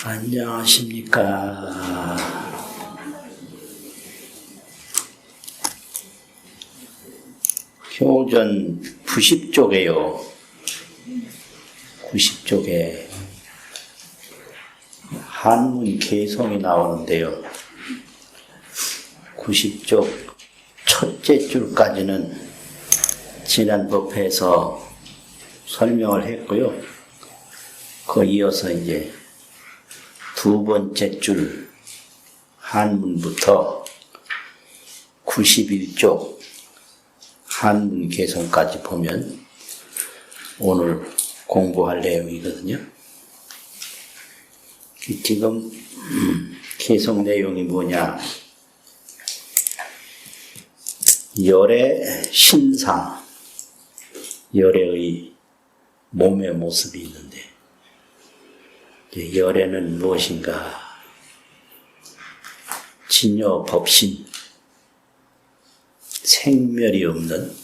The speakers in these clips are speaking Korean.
안녕하십니까. 교전 90쪽에요. 90쪽에 한문 개성이 나오는데요. 90쪽 첫째 줄까지는 지난 법회에서 설명을 했고요. 그 이어서 이제 두 번째 줄 한문부터 91쪽 한문 개성까지 보면 오늘 공부할 내용이거든요. 지금 개성 내용이 뭐냐? 열의 신상, 열의 몸의 모습이 있는데 열애는 무엇인가? 진여 법신, 생멸이 없는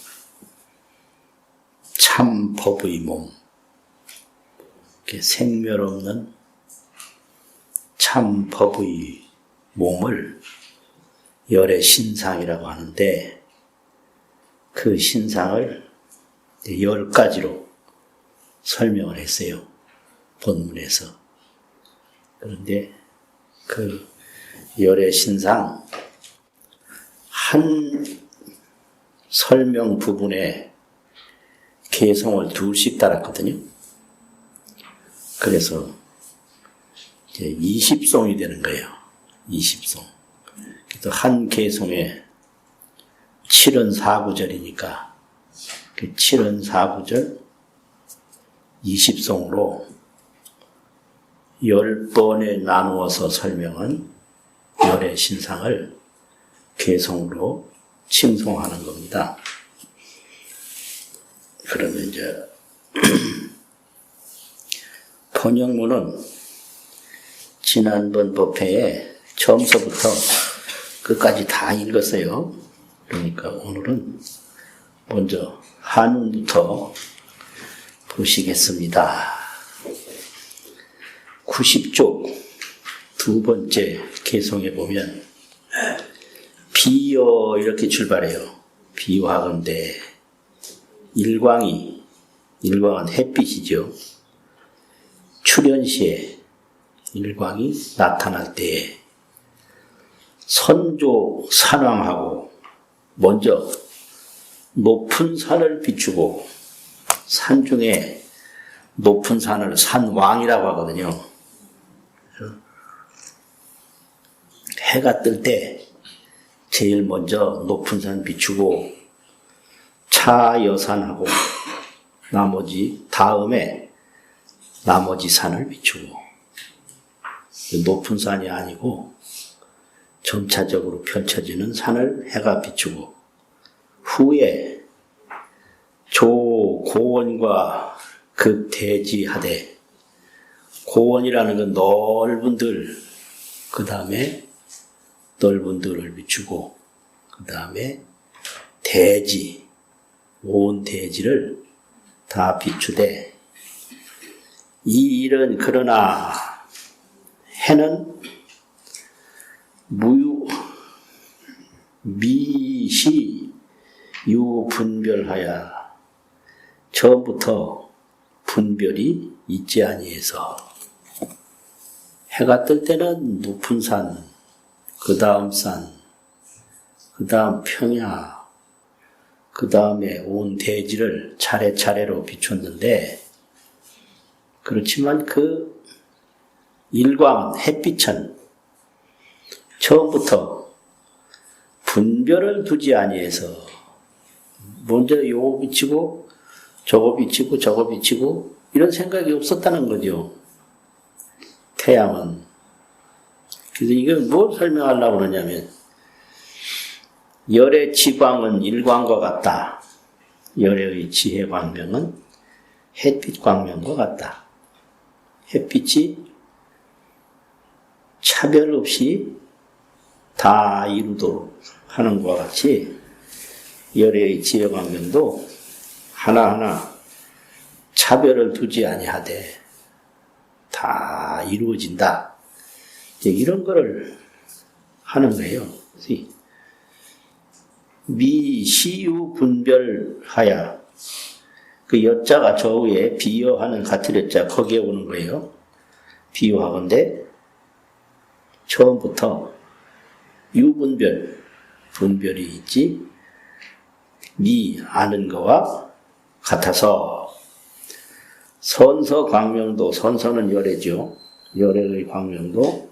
참 법의 몸, 생멸 없는 참 법의 몸을 열애 신상이라고 하는데 그 신상을 10가지로 설명을 했어요. 본문에서. 그런데 그 열애 신상 한 설명 부분에 개성을 둘씩 달았거든요. 그래서 이제 20송이 되는 거예요. 20송. 그래서 한 개성에 7은 4구절이니까 그 7은 4구절 20송으로 10번에 나누어서 설명한 열의 신상을 개성으로 칭송하는 겁니다. 그러면 이제 번역문은 지난번 법회에 처음서부터 끝까지 다 읽었어요. 그러니까 오늘은 먼저 한문부터 보시겠습니다. 90쪽 두 번째 개성에 보면 비여 이렇게 출발해요. 비유하건대 일광은 햇빛이죠. 출현시에 일광이 나타날 때 선조 산왕하고 먼저 높은 산을 비추고 산 중에 높은 산을 산왕이라고 하거든요. 해가 뜰 때 제일 먼저 높은 산 비추고 차여산하고 다음에 나머지 산을 비추고 높은 산이 아니고 점차적으로 펼쳐지는 산을 해가 비추고 후에 조고원과 극대지하되 고원이라는 건 넓은 들, 그 다음에 넓은 들을 비추고 그 다음에 대지, 온 대지를 다 비추되 이 일은 그러나 해는 미시 유분별하여 처음부터 분별이 있지 아니해서 해가 뜰 때는 높은 산, 그 다음 산, 그 다음 평야, 그 다음에 온 대지를 차례차례로 비췄는데 그렇지만 그 일광은 햇빛은 처음부터 분별을 두지 아니해서 먼저 요거 비치고 저거 비치고 저거 비치고 이런 생각이 없었다는 거죠. 태양은. 그래서 이걸 뭘 설명하려고 그러냐면 열의 지광은 일광과 같다. 열의 지혜 광명은 햇빛 광명과 같다. 햇빛이 차별 없이 다 이루도록 하는 것과 같이 열의 지혜 광명도 하나하나 차별을 두지 아니하되 다 이루어진다. 이제 이런 거를 하는 거예요. 미시유 분별하야. 그 여자가 저 위에 비유하는 같은 여자 거기에 오는 거예요. 비유하건대 처음부터 유분별, 분별이 있지 미 아는 거와 같아서 선서 광명도, 선서는 열애죠. 열애의 광명도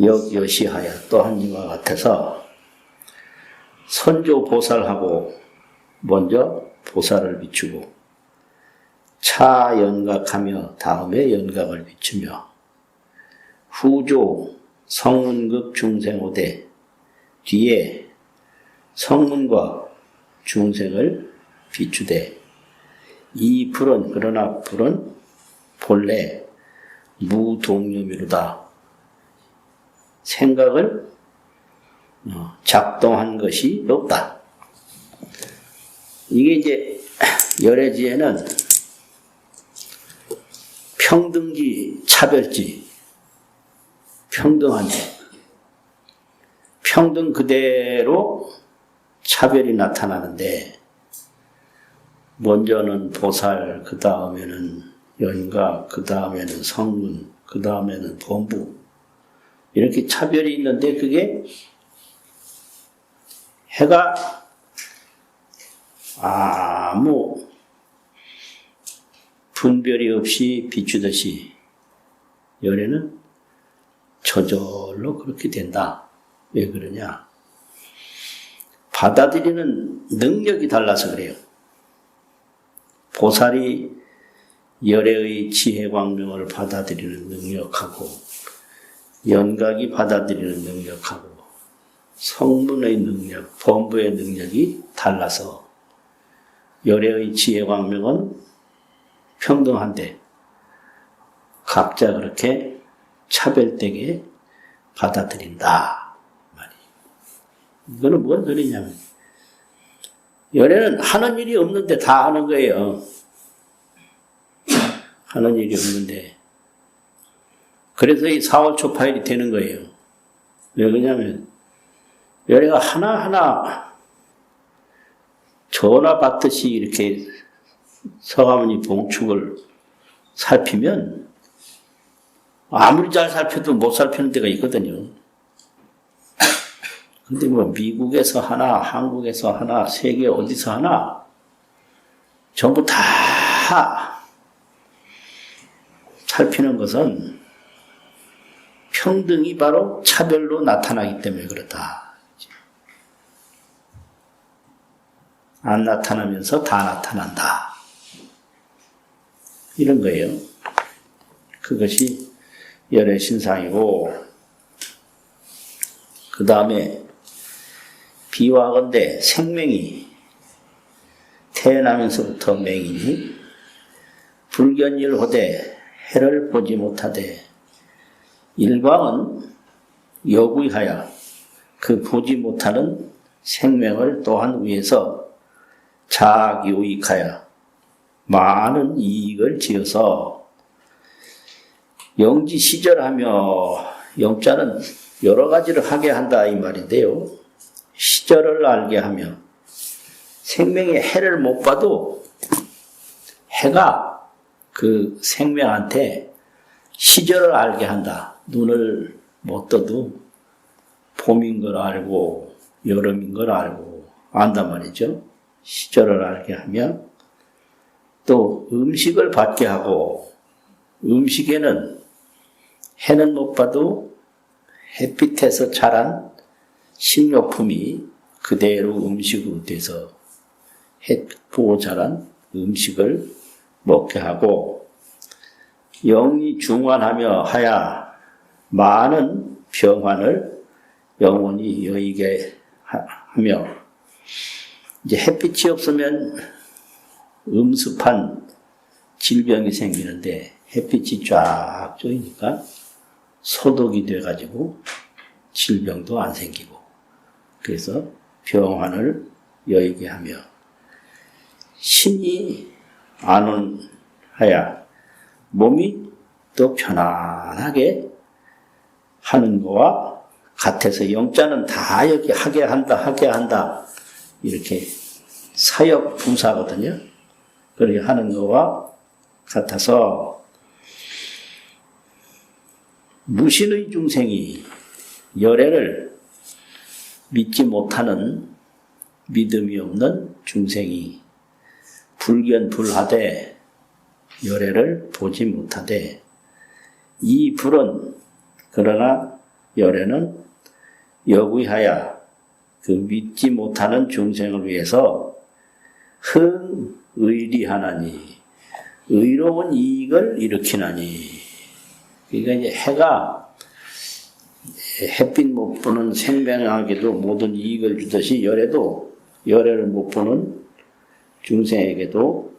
역여시하여 또한 이와 같아서 선조 보살하고 먼저 보살을 비추고 차 연각하며 다음에 연각을 비추며 후조 성문급 중생오대 뒤에 성문과 중생을 비추되 이 불은 그러나 불은 본래 무동념이로다. 생각을 작동한 것이 없다. 이게 이제 열애지에는 평등지, 차별지, 평등한지, 평등 그대로 차별이 나타나는데 먼저는 보살, 그 다음에는 연각, 그 다음에는 성문, 그 다음에는 범부 이렇게 차별이 있는데 그게 해가 아무 분별이 없이 비추듯이 열애는 저절로 그렇게 된다. 왜 그러냐? 받아들이는 능력이 달라서 그래요. 보살이 열애의 지혜광명을 받아들이는 능력하고 연각이 받아들이는 능력하고 성문의 능력, 범부의 능력이 달라서 열애의 지혜광명은 평등한데 각자 그렇게 차별되게 받아들인다. 이거는 뭔 소리냐면 열애는 하는 일이 없는데 다 하는 거예요. 하는 일이 없는데 그래서 이 사월초파일이 되는 거예요. 왜 그러냐면 열애가 하나하나 전화 받듯이 이렇게 서가모니 봉축을 살피면 아무리 잘 살펴도 못 살피는 데가 있거든요. 근데 뭐 미국에서 하나, 한국에서 하나, 세계 어디서 하나 전부 다 살피는 것은 평등이 바로 차별로 나타나기 때문에 그렇다. 안 나타나면서 다 나타난다. 이런 거예요. 그것이 열애 신상이고 그 다음에 비와건대 생명이 태어나면서부터 맹이니 불견일호대 해를 보지 못하되 일광은 여구하여 그 보지 못하는 생명을 또한 위해서 자기우익하여 많은 이익을 지어서 영지시절하며 영자는 여러 가지를 하게 한다 이 말인데요. 시절을 알게 하며 생명의 해를 못 봐도 해가 그 생명한테 시절을 알게 한다. 눈을 못 떠도 봄인 걸 알고 여름인 걸 알고 안단 말이죠. 시절을 알게 하며 또 음식을 받게 하고 음식에는 해는 못 봐도 햇빛에서 자란 식료품이 그대로 음식으로 돼서 해 보고 자란 음식을 먹게 하고 영이 중환하며 하야 많은 병환을 영원히 여의게 하며 이제 햇빛이 없으면 음습한 질병이 생기는데 햇빛이 쫙 쬐니까 소독이 돼가지고 질병도 안 생기고 그래서 병환을 여의게 하며 신이 안온하야 몸이 또 편안하게 하는 거와 같아서 영자는 다 여기 하게 한다 이렇게 사역 부사거든요. 그렇게 하는 거와 같아서 무신의 중생이 열애를 믿지 못하는 믿음이 없는 중생이 불견불하되 열애를 보지 못하되 이 불은 그러나 열애는 여구하야 그 믿지 못하는 중생을 위해서 흥의리하나니 의로운 이익을 일으키나니. 그러니까 이제 해가 햇빛 못 보는 생명에게도 모든 이익을 주듯이 열애를 못 보는 중생에게도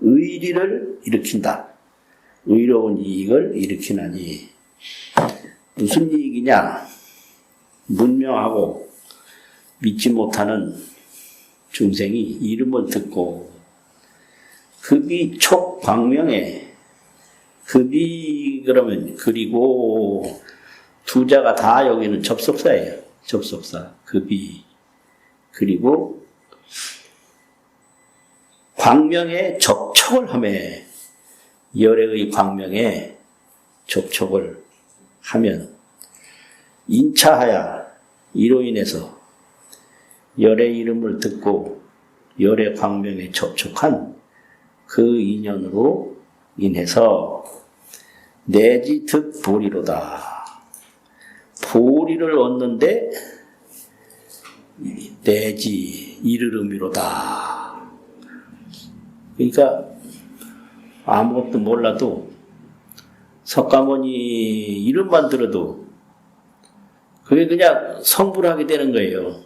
의리를 일으킨다. 의로운 이익을 일으키나니. 무슨 이익이냐? 문명하고 믿지 못하는 중생이 이름을 듣고 급이 촉광명에 급이 그러면 그리고 두 자가 다 여기는 접속사예요. 접속사. 급이 그리고 광명에 접촉을 하매 열애의 광명에 접촉을 하면 인차하야 이로 인해서 열의 이름을 듣고 열의 광명에 접촉한 그 인연으로 인해서 내지 득 보리로다. 보리를 얻는데 내지 이르름이로다. 그러니까 아무것도 몰라도 석가모니 이름만 들어도 그게 그냥 성불하게 되는 거예요.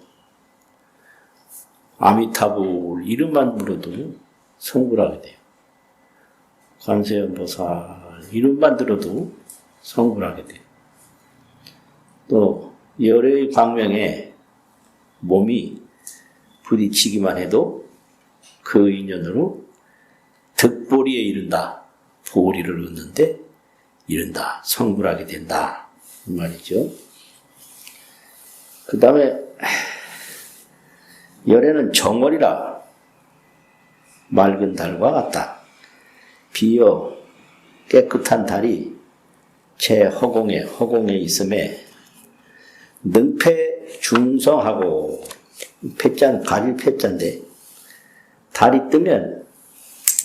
아미타불 이름만 들어도 성불하게 돼요. 관세음보살 이름만 들어도 성불하게 돼요. 또 열의 광명에 몸이 부딪히기만 해도 그 인연으로 득보리에 이른다. 보리를 얻는데 이른다. 성불하게 된다. 이 말이죠. 그 다음에 열애는 정월이라 맑은 달과 같다. 비어 깨끗한 달이 제 허공에 있음에 능패 중성하고 패자는 가릴 패자인데 달이 뜨면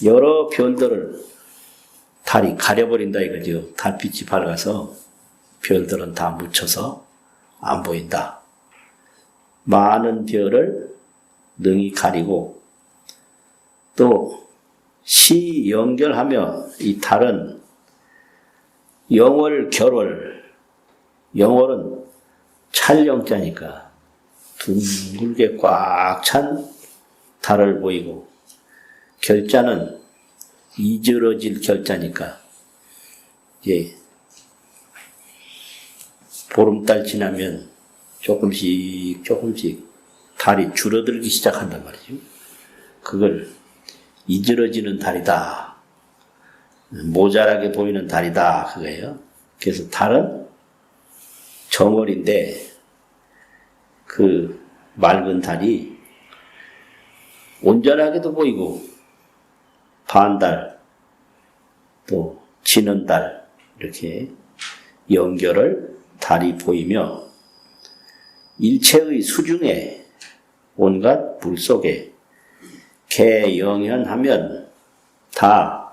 여러 별들을 달이 가려버린다 이거죠. 달빛이 밝아서 별들은 다 묻혀서 안 보인다. 많은 별을 능히 가리고 또 시 연결하며 이 달은 영월결월 영월은 찰영자니까 둥글게 꽉 찬 달을 보이고 결자는 이저러질 결자니까 이제 보름달 지나면 조금씩 달이 줄어들기 시작한단 말이죠. 그걸 이저러지는 달이다. 모자라게 보이는 달이다. 그거예요. 그래서 달은 정월인데 그 맑은 달이 온전하게도 보이고 반달 또 지는 달 이렇게 연결을 달이 보이며 일체의 수중에 온갖 물 속에 개영현하면 다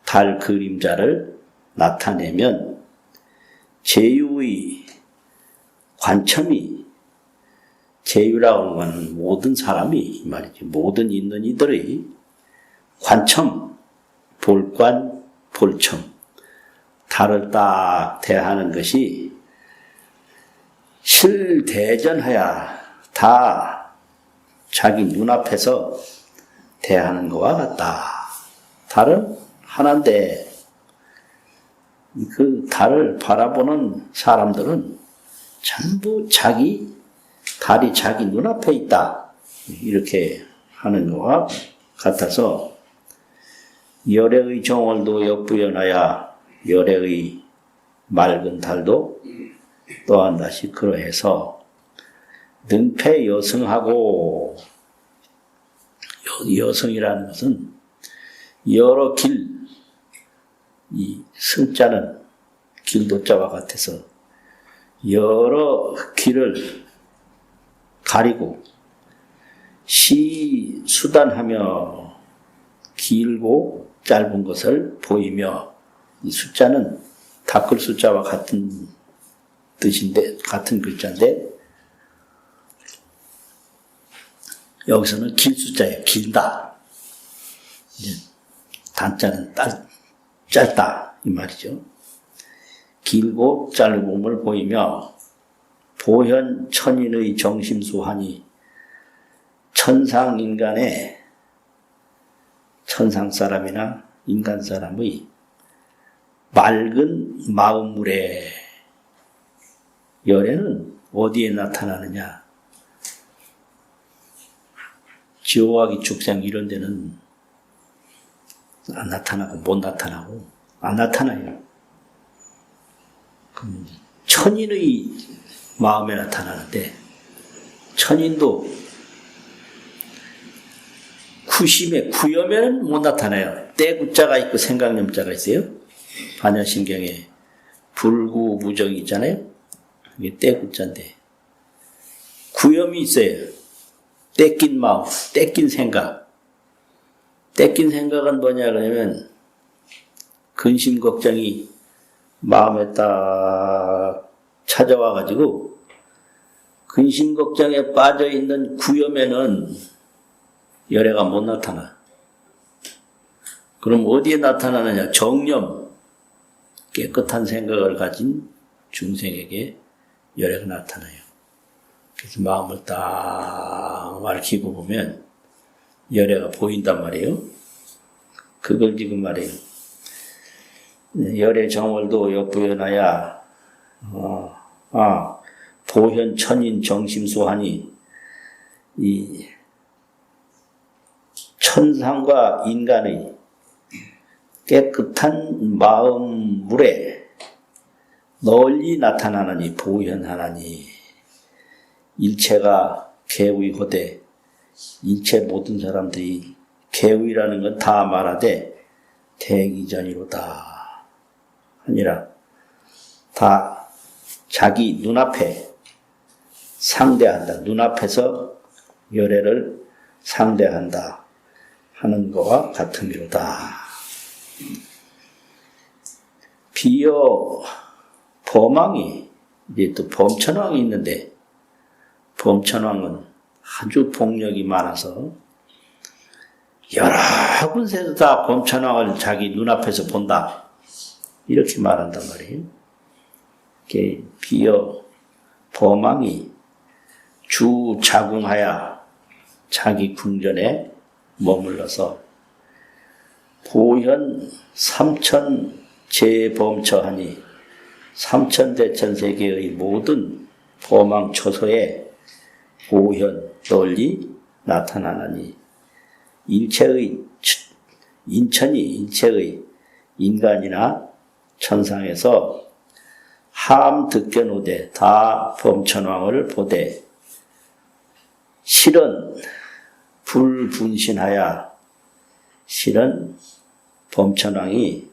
달 그림자를 나타내면 제유의 관첨이 제유라고 하는 건 모든 사람이 이 말이죠. 모든 있는 이들의 관첨, 볼관, 볼첨 달을 딱 대하는 것이 실대전하야 다 자기 눈앞에서 대하는 것과 같다. 달은 하나인데 그 달을 바라보는 사람들은 전부 달이 자기 눈앞에 있다. 이렇게 하는 것과 같아서 열애의 정월도 역부연하야 열애의 맑은 달도 또한 다시 그러해서 능패 여승하고, 여승이라는 것은 여러 길, 이 승자는 길도자와 같아서 여러 길을 가리고 수단하며 길고 짧은 것을 보이며, 이 숫자는 닦을 숫자와 같은 뜻인데, 같은 글자인데, 여기서는 길 숫자예요. 길다. 이제 단자는 짧다 이 말이죠. 길고 짧음을 보이며 보현 천인의 정심수하니, 천상인간의, 천상 사람이나 인간 사람의 맑은 마음물에, 열애는 어디에 나타나느냐? 지오하기 축생 이런 데는 안 나타나고, 못 나타나고, 안 나타나요. 그럼 천인의 마음에 나타나는데, 천인도 구심에, 구염에는 못 나타나요. 때구자가 있고 생각념자가 있어요. 반야심경에 불구무정이 있잖아요. 이게 때구자인데, 구염이 있어요. 떼낀 마음, 떼낀 생각. 떼낀 생각은 뭐냐 그러면, 근심 걱정이 마음에 딱 찾아와가지고, 근심 걱정에 빠져있는 구염에는 열애가 못 나타나. 그럼 어디에 나타나느냐? 정념, 깨끗한 생각을 가진 중생에게 열애가 나타나요. 그래서 마음을 딱 밝히고 보면 열애가 보인단 말이에요. 그걸 지금 말해요. 열애 정월도 역부연하야 보현 천인 정심수하니, 이 천상과 인간의 깨끗한 마음물에 널리 나타나느니 보현하나니, 일체가 개의호되, 일체 모든 사람들이 개의라는 건 다 말하되 대기전이로다 아니라 다 자기 눈앞에 상대한다. 눈앞에서 열애를 상대한다 하는 것과 같은 기로다. 비여 범왕이, 이제 또 범천왕이 있는데, 범천왕은 아주 복력이 많아서 여러 군데서 다 범천왕을 자기 눈앞에서 본다, 이렇게 말한단 말이에요. 비여 범왕이 주자궁하여 자기 궁전에 머물러서 보현 삼천 재범처하니, 삼천대천세계의 모든 범왕 초소에 보현 널리 나타나나니, 일체의 인간이나 천상에서 함 듣겨노되 다 범천왕을 보되, 실은 불분신하여, 실은 범천왕이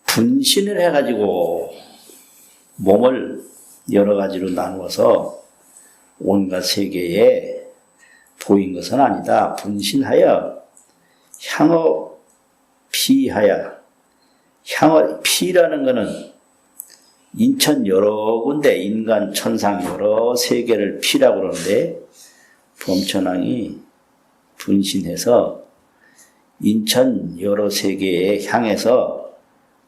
분신을 해가지고 몸을 여러 가지로 나누어서 온갖 세계에 보인 것은 아니다. 분신하여 향어 피하여, 향어 피라는 것은 인천 여러 군데, 인간 천상 여러 세계를 피라고 그러는데, 범천왕이 분신해서 인천 여러 세계에 향해서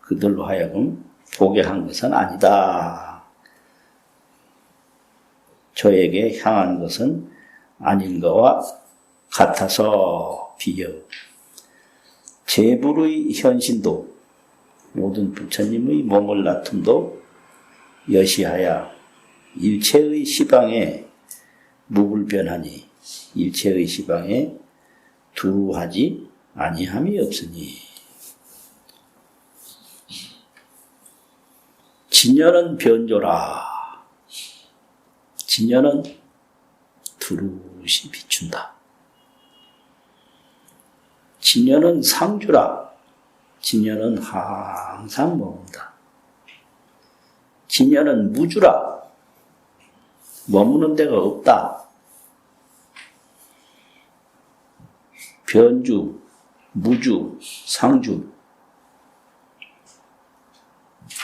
그들로 하여금 보게 한 것은 아니다. 저에게 향한 것은 아닌 것과 같아서 비여. 제불의 현신도, 모든 부처님의 몸을 나툼도 여시하여 일체의 시방에 무불변하니, 일체의 시방에 두루하지 아니함이 없으니. 진여는 변조라. 진여는 두루시 비춘다. 진여는 상주라. 진여는 항상 머문다. 진여는 무주라. 머무는 데가 없다. 변주, 무주, 상주.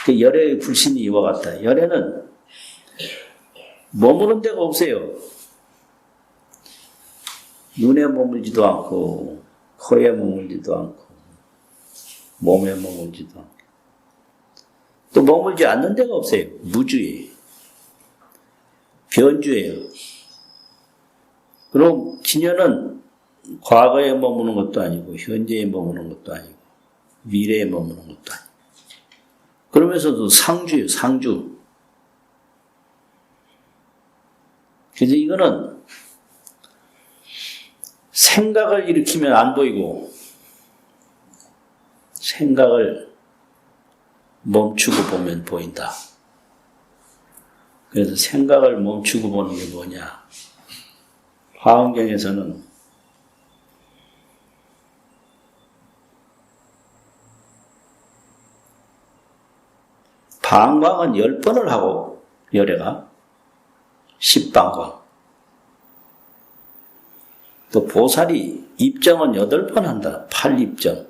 그 열애의 불신이 이와 같다. 열애는 머무는 데가 없어요. 눈에 머물지도 않고, 코에 머물지도 않고, 몸에 머물지도 않고, 또 머물지 않는 데가 없어요. 무주예요. 변주예요. 그럼 진여는 과거에 머무는 것도 아니고, 현재에 머무는 것도 아니고, 미래에 머무는 것도 아니고, 그러면서도 상주예요. 상주. 그래서 이거는 생각을 일으키면 안 보이고 생각을 멈추고 보면 보인다. 그래서 생각을 멈추고 보는 게 뭐냐? 화엄경에서는 방광은 10번을 하고 열애가 10방광. 또 보살이 입정은 8번 한다. 8입정.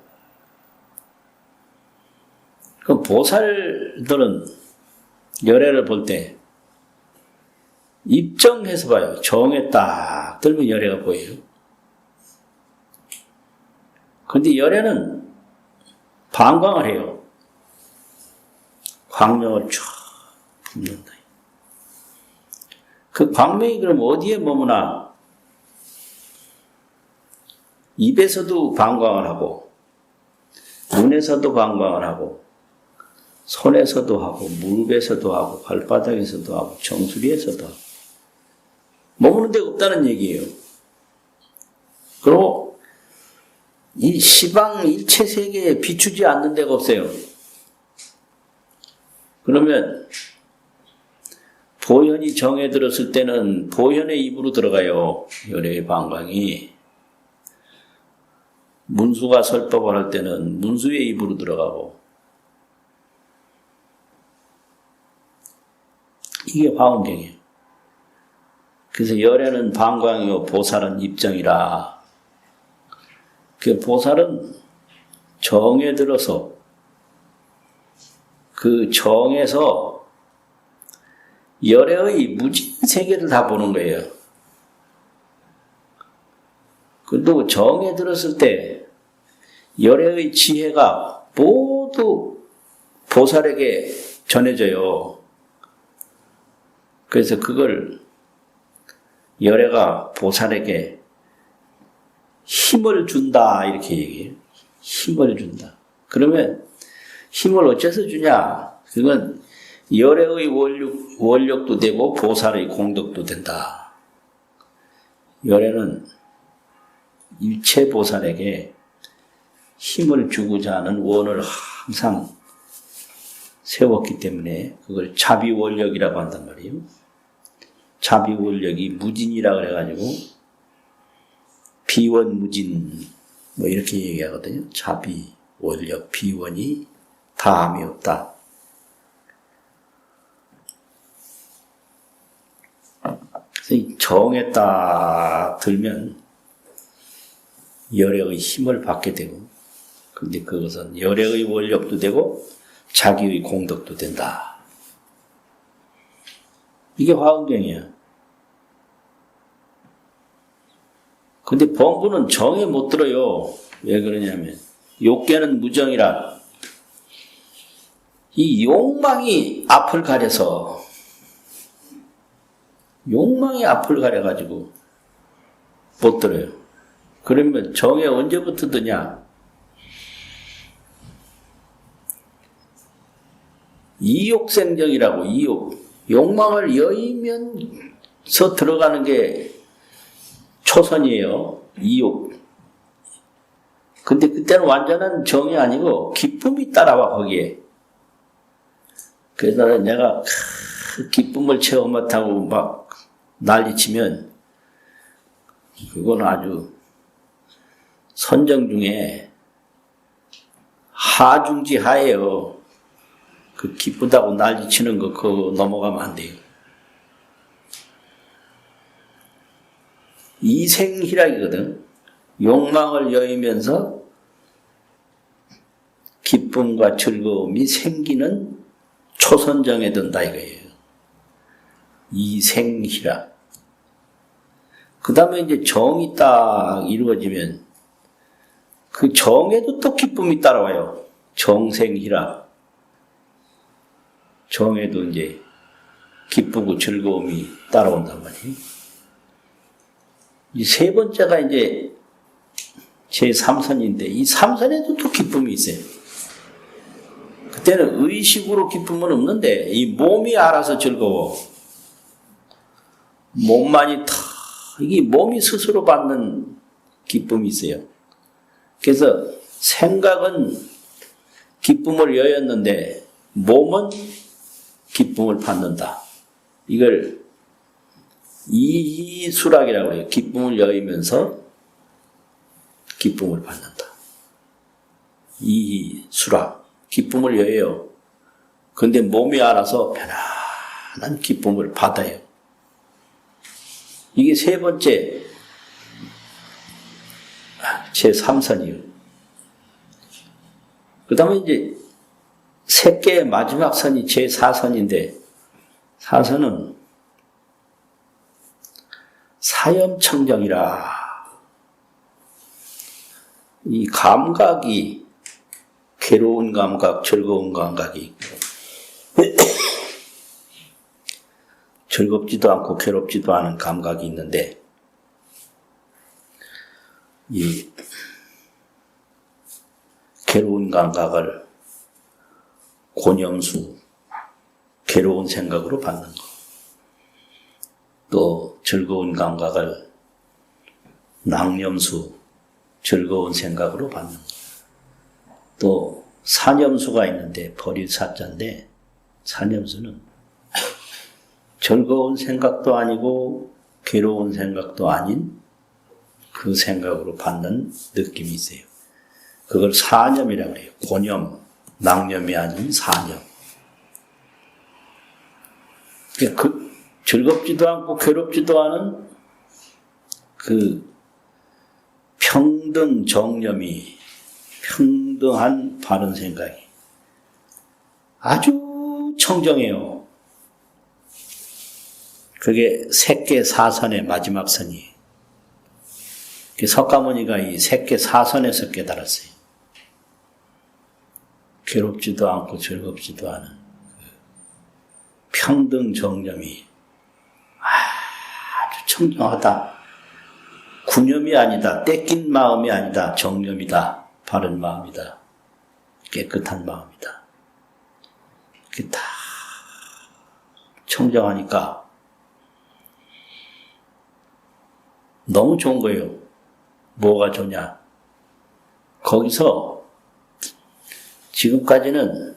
그럼 보살들은 열애를 볼 때 입정해서 봐요. 정에 딱 들면 열애가 보여요. 그런데 열애는 방광을 해요. 광명을 쫙 붓는다. 그 광명이 그럼 어디에 머무나? 입에서도 방광을 하고, 눈에서도 방광을 하고, 손에서도 하고, 무릎에서도 하고, 발바닥에서도 하고, 정수리에서도 하고. 머무는 데가 없다는 얘기예요. 그리고 이 시방 일체 세계에 비추지 않는 데가 없어요. 그러면 보현이 정에 들었을 때는 보현의 입으로 들어가요. 열애의 방광이. 문수가 설법을 할 때는 문수의 입으로 들어가고. 이게 화엄경이에요. 그래서 열애는 방광이요 보살은 입정이라. 그 보살은 정에 들어서 그 정에서 열애의 무진 세계를 다 보는 거예요. 그리고 정에 들었을 때 열애의 지혜가 모두 보살에게 전해져요. 그래서 그걸 열애가 보살에게 힘을 준다 이렇게 얘기해요. 힘을 준다. 그러면 힘을 어째서 주냐? 그건 열애의 원력도 되고 보살의 공덕도 된다. 열애는 일체 보살에게 힘을 주고자 하는 원을 항상 세웠기 때문에 그걸 자비원력이라고 한단 말이에요. 자비원력이 무진이라 그래가지고 비원무진 뭐 이렇게 얘기하거든요. 자비원력, 비원이 다함이 없다. 그래서 이 정에 딱 들면 열애의 힘을 받게 되고, 근데 그것은 열애의 원력도 되고 자기의 공덕도 된다. 이게 화엄경이야. 근데 범부는 정에 못 들어요. 왜 그러냐면 욕계는 무정이라. 이 욕망이 앞을 가려서, 욕망이 앞을 가려가지고 못 들어요. 그러면 정에 언제부터 드냐? 이욕생정이라고. 이욕. 욕망을 여의면서 들어가는 게 초선이에요. 이욕. 근데 그때는 완전한 정이 아니고 기쁨이 따라와 거기에. 그래서 내가 기쁨을 체험 못하고 막 난리치면 그건 아주 선정 중에 하중지하예요. 그 기쁘다고 난리치는 거 그거 넘어가면 안 돼요. 이생희락이거든. 욕망을 여의면서 기쁨과 즐거움이 생기는 초선정에 든다 이거예요. 이생희락. 그 다음에 이제 정이 딱 이루어지면 그 정에도 또 기쁨이 따라와요. 정생희락. 정에도 이제 기쁘고 즐거움이 따라온단 말이에요. 이 세 번째가 이제 제3선인데 이 3선에도 또 기쁨이 있어요. 그때는 의식으로 기쁨은 없는데 이 몸이 알아서 즐거워. 몸만이 다 이게 몸이 스스로 받는 기쁨이 있어요. 그래서 생각은 기쁨을 여였는데 몸은 기쁨을 받는다. 이걸 이희수락이라고 해요. 기쁨을 여의면서 기쁨을 받는다. 이희수락. 기쁨을 여해요. 근데 몸이 알아서 편안한 기쁨을 받아요. 이게 세 번째 제3선이에요. 그 다음에 이제 세 개의 마지막 선이 제4선인데 4선은 사염청정이라 이 감각이 괴로운 감각, 즐거운 감각이 있고 즐겁지도 않고 괴롭지도 않은 감각이 있는데 이 괴로운 감각을 곤염수, 괴로운 생각으로 받는 것. 또 즐거운 감각을 낭염수, 즐거운 생각으로 받는 것. 또 산염수가 있는데 버릴 사자인데 산염수는 즐거운 생각도 아니고 괴로운 생각도 아닌 그 생각으로 받는 느낌이 있어요. 그걸 사념이라고 해요. 곤염, 낭염이 아닌 사념. 그 즐겁지도 않고 괴롭지도 않은 그 평등 정념이 평등한 바른 생각이 아주 청정해요. 그게 색계 사선의 마지막 선이에요. 석가모니가 이 색계 사선에서 깨달았어요. 괴롭지도 않고 즐겁지도 않은 평등 정념이 아주 청정하다. 구념이 아니다. 떼낀 마음이 아니다. 정념이다. 바른 마음이다. 깨끗한 마음이다. 이렇게 다 청정하니까 너무 좋은 거예요. 뭐가 좋냐? 거기서 지금까지는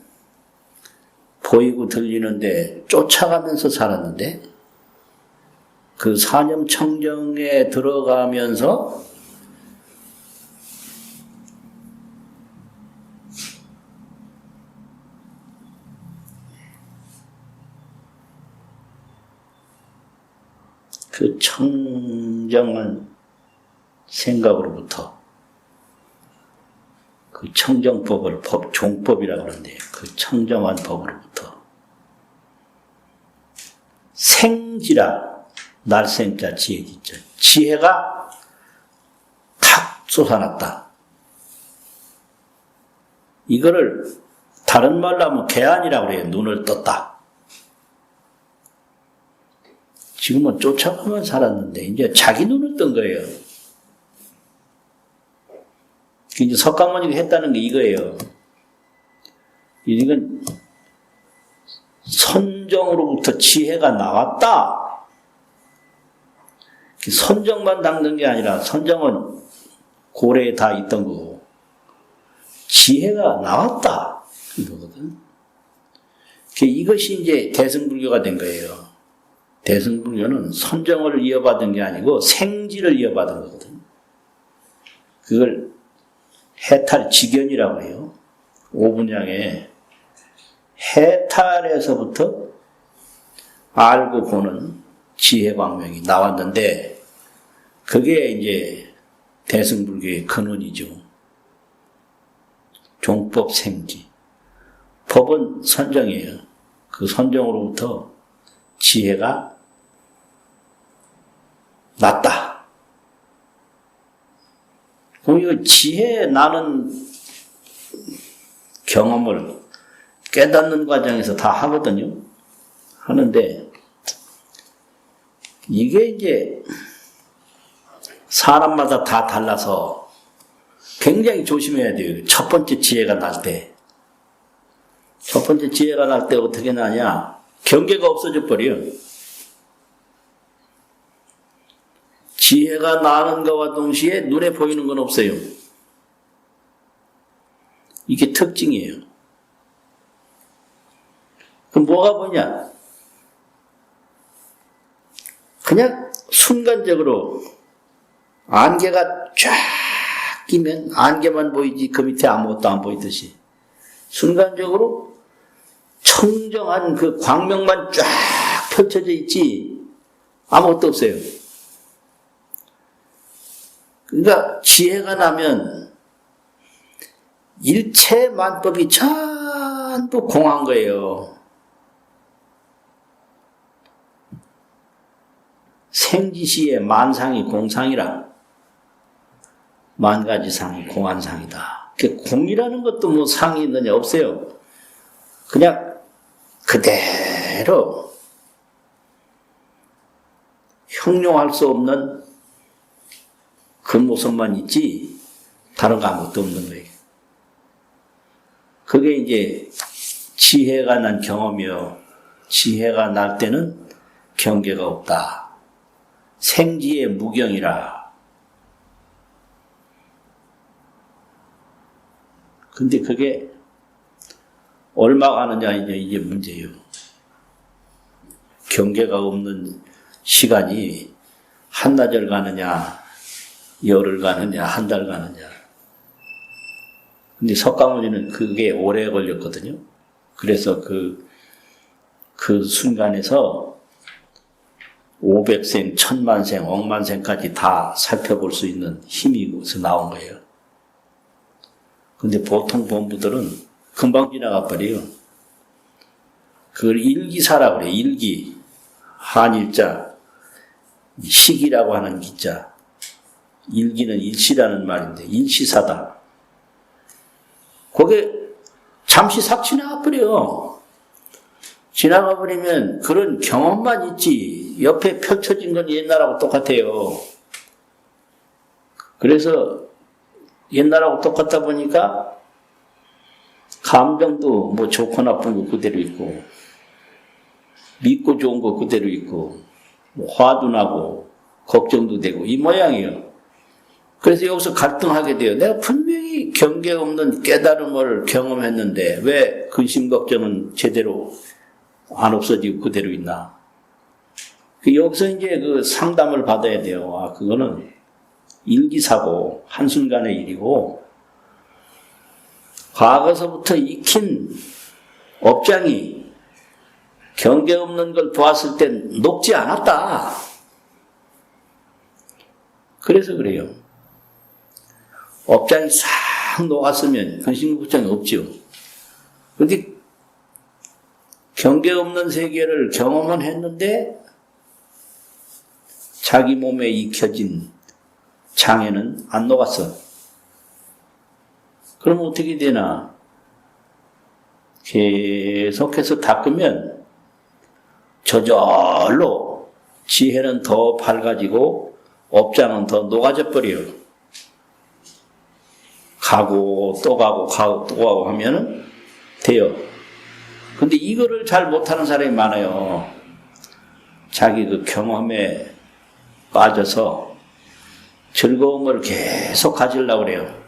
보이고 들리는데 쫓아가면서 살았는데 그 사념청정에 들어가면서 그 청정한 생각으로부터 그 청정법을 종법이라고 하는데 그 청정한 법으로부터 생지라 날생자 지혜지자 지혜가 탁 솟아났다. 이거를 다른 말로 하면 개안이라고 해요. 눈을 떴다. 지금은 쫓아가면 살았는데 이제 자기 눈을 뜬 거예요. 이제 석가모니가 했다는 게 이거예요. 이건 선정으로부터 지혜가 나왔다. 선정만 닦는 게 아니라 선정은 고래에 다 있던 거고 지혜가 나왔다 이거거든. 이것이 이제 대승불교가 된 거예요. 대승불교는 선정을 이어받은 게 아니고 생지를 이어받은 거거든요. 그걸 해탈직견이라고 해요. 오분양에 해탈에서부터 알고 보는 지혜광명이 나왔는데 그게 이제 대승불교의 근원이죠. 종법생지. 법은 선정이에요. 그 선정으로부터 지혜가 났다. 그럼 이거 지혜 나는 경험을 깨닫는 과정에서 다 하거든요. 하는데 이게 이제 사람마다 다 달라서 굉장히 조심해야 돼요. 첫 번째 지혜가 날 때. 첫 번째 지혜가 날 때 어떻게 나냐? 경계가 없어져 버려요. 지혜가 나는 것과 동시에 눈에 보이는 건 없어요. 이게 특징이에요. 그럼 뭐가 보냐? 그냥 순간적으로 안개가 쫙 끼면 안개만 보이지 그 밑에 아무것도 안 보이듯이 순간적으로 청정한 그 광명만 쫙 펼쳐져 있지 아무것도 없어요. 그러니까 지혜가 나면 일체 만법이 전부 공한 거예요. 생지시의 만상이 공상이라. 만가지 상이 공한상이다. 공이라는 것도 뭐 상이 있느냐 없어요. 그냥 그대로 형용할 수 없는 그 모습만 있지 다른 거 아무것도 없는 거예요. 그게 이제 지혜가 난 경험이요. 지혜가 날 때는 경계가 없다. 생지의 무경이라. 근데 그게 얼마 가느냐 이제 문제예요. 경계가 없는 시간이 한나절 가느냐, 열흘 가느냐, 한 달 가느냐. 근데 석가모니는 그게 오래 걸렸거든요. 그래서 그 순간에서 500생, 1000만생, 억만생까지 다 살펴볼 수 있는 힘이 거기서 나온 거예요. 근데 보통 본부들은 금방 지나가 버려요. 그걸 일기사라고 그래요. 일기. 한일자. 시기라고 하는 기자. 일기는 일시라는 말인데 일시사다. 그게 잠시 싹 지나가 버려요. 지나가 버리면 그런 경험만 있지 옆에 펼쳐진 건 옛날하고 똑같아요. 그래서 옛날하고 똑같다 보니까 감정도 뭐 좋고 나쁜 거 그대로 있고 믿고 좋은 거 그대로 있고 뭐 화도 나고 걱정도 되고 이 모양이에요. 그래서 여기서 갈등하게 돼요. 내가 분명히 경계 없는 깨달음을 경험했는데 왜 근심 걱정은 제대로 안 없어지고 그대로 있나. 여기서 이제 그 상담을 받아야 돼요. 아, 그거는 일기사고 한순간의 일이고 과거서부터 익힌 업장이 경계 없는 걸 보았을 땐 녹지 않았다. 그래서 그래요. 업장이 싹 녹았으면 근심걱정이 없죠. 그런데 경계 없는 세계를 경험은 했는데 자기 몸에 익혀진 장애는 안 녹았어. 그럼 어떻게 되나? 계속해서 닦으면 저절로 지혜는 더 밝아지고 업장은 더 녹아져 버려요. 가고 또 가고 가고 또 가고 하면은 돼요. 근데 이거를 잘 못하는 사람이 많아요. 자기 그 경험에 빠져서 즐거움을 계속 가지려고 그래요.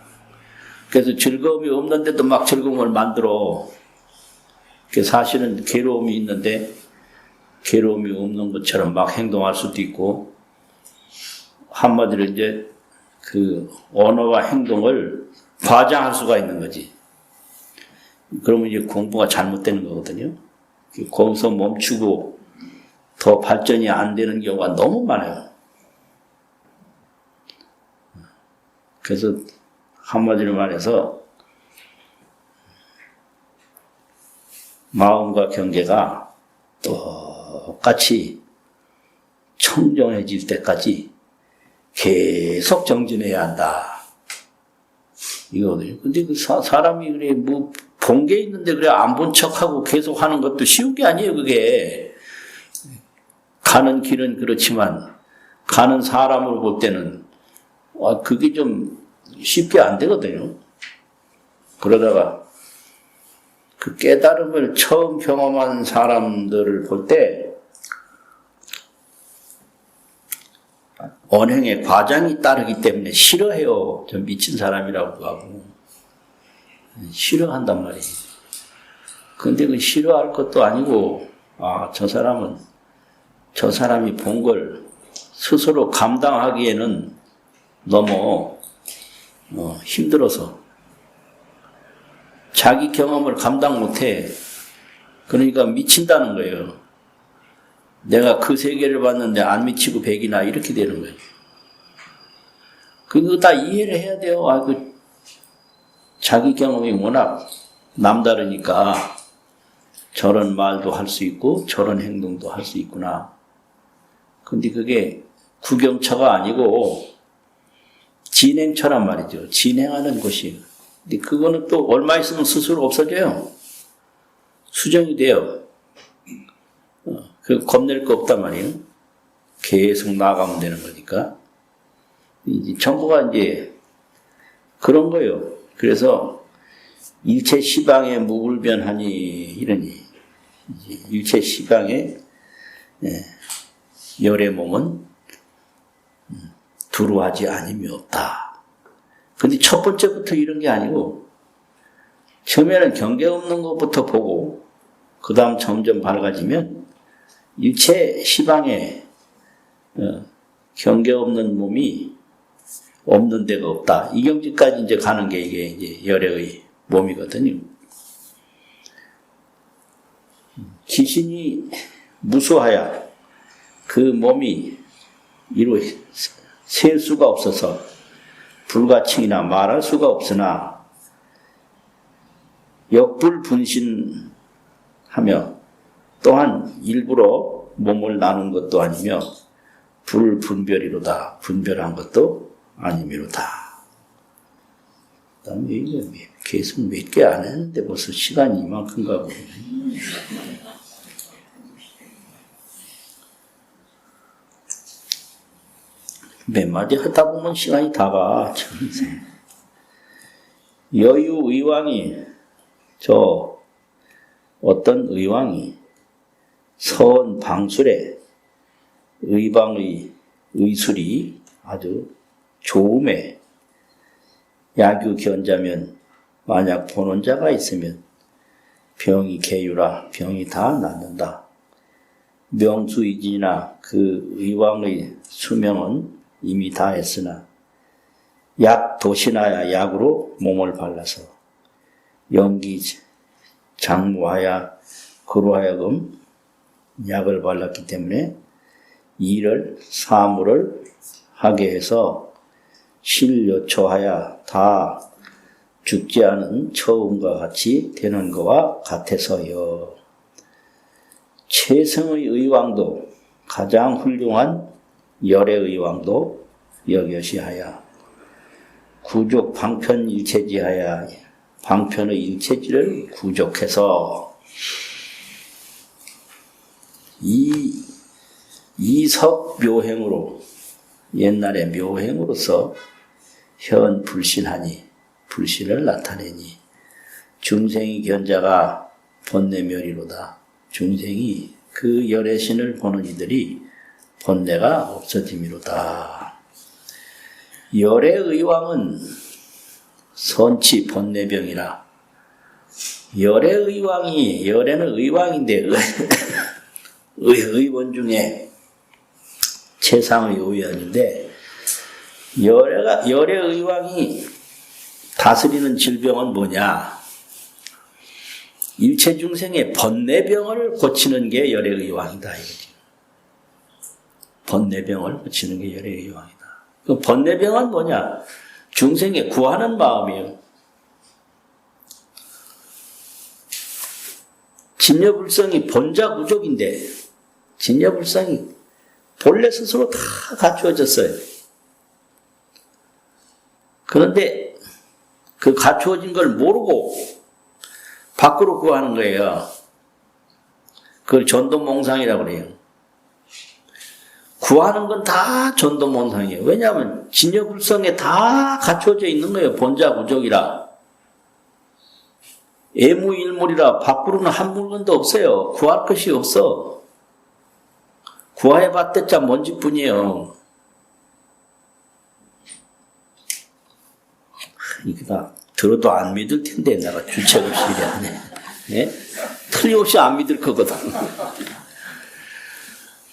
그래서 즐거움이 없는데도 막 즐거움을 만들어. 사실은 괴로움이 있는데 괴로움이 없는 것처럼 막 행동할 수도 있고, 한마디로 이제 그 언어와 행동을 과장할 수가 있는 거지. 그러면 이제 공부가 잘못되는 거거든요. 거기서 멈추고 더 발전이 안 되는 경우가 너무 많아요. 그래서 한마디로 말해서 마음과 경계가 똑같이 청정해질 때까지 계속 정진해야 한다. 이거거든요. 근데 그 사람이 그래, 뭐, 본 게 있는데 그래, 안 본 척하고 계속 하는 것도 쉬운 게 아니에요, 그게. 가는 길은 그렇지만, 가는 사람으로 볼 때는, 그게 좀 쉽게 안 되거든요. 그러다가, 그 깨달음을 처음 경험한 사람들을 볼 때, 언행에 과장이 따르기 때문에 싫어해요. 좀 미친 사람이라고 하고. 싫어한단 말이에요. 근데 그 싫어할 것도 아니고, 저 사람이 본 걸 스스로 감당하기에는 너무 힘들어서 자기 경험을 감당 못해. 그러니까 미친다는 거예요. 내가 그 세계를 봤는데 안 미치고 백이나 이렇게 되는 거예요. 그거 다 이해를 해야 돼요. 자기 경험이 워낙 남다르니까 저런 말도 할 수 있고 저런 행동도 할 수 있구나. 근데 그게 구경처가 아니고 진행처란 말이죠. 진행하는 것이에요. 근데 그거는 또 얼마 있으면 스스로 없어져요. 수정이 돼요. 그 겁낼 거 없단 말이에요. 계속 나가면 되는 거니까. 전부가 이제 그런 거예요. 그래서 일체 시방에 무불변하니 이러니 일체 시방에 열의 몸은 두루하지 않음이 없다. 근데 첫 번째부터 이런 게 아니고 처음에는 경계 없는 것부터 보고 그 다음 점점 밝아지면 일체 시방에 경계 없는 몸이 없는 데가 없다. 이 경지까지 이제 가는 게 이게 이제 열의 몸이거든요. 귀신이 무수하야 그 몸이 이루 셀 수가 없어서 불가칭이나 말할 수가 없으나 역불분신하며 또한 일부러 몸을 나눈 것도 아니며 불분별이로다. 분별한 것도 아니미로다. 그 다음에 이거 계속 몇 개 안 했는데 벌써 시간이 이만큼 가고. 몇 마디 하다 보면 시간이 다 가. 여유의왕이, 어떤 의왕이 선 방술에 의방의 의술이 아주 좋음에 야규 견자면 만약 보는 자가 있으면 병이 계유라 병이 다 낫는다. 명수이지나 그 의왕의 수명은 이미 다 했으나 약 도신하야 약으로 몸을 발라서 연기 장무하야 그로 하여금 약을 발랐기 때문에 일을 사물을 하게 해서 실여초하야 다 죽지 않은 처음과 같이 되는 것과 같아서요. 최성의 의왕도 가장 훌륭한 열의 의왕도 여겨시하야 구족 방편 일체지하야 방편의 일체지를 구족해서 이석 묘행으로 옛날에 묘행으로서 현 불신하니 불신을 나타내니 중생이 견자가 번뇌멸이로다. 중생이 그 열의 신을 보는 이들이 번뇌가 없어짐이로다. 열의 의왕은 선치 번뇌병이라 열애의왕이, 열애는 의왕인데 의원 중에 최상의 의원인데, 열애의왕이 다스리는 질병은 뭐냐? 일체중생의 번뇌병을 고치는 게 열애의왕이다 이거지. 번뇌병을 고치는 게 열애의왕이다. 그 번뇌병은 뭐냐? 중생에 구하는 마음이에요. 진여불성이 본자구족인데, 진여불성이 본래 스스로 다 갖추어졌어요. 그런데 그 갖추어진 걸 모르고 밖으로 구하는 거예요. 그걸 전도몽상이라고 그래요. 구하는 건 다 전도몽상이에요. 왜냐하면 진여불성에 다 갖추어져 있는 거예요. 본자구족이라. 애무일물이라 밖으로는 한 물건도 없어요. 구할 것이 없어. 구해봤댔자 먼지뿐이에요. 이거 들어도 안 믿을 텐데 내가 주책 없이 이래하네. 네? 틀림없이 안 믿을 거거든.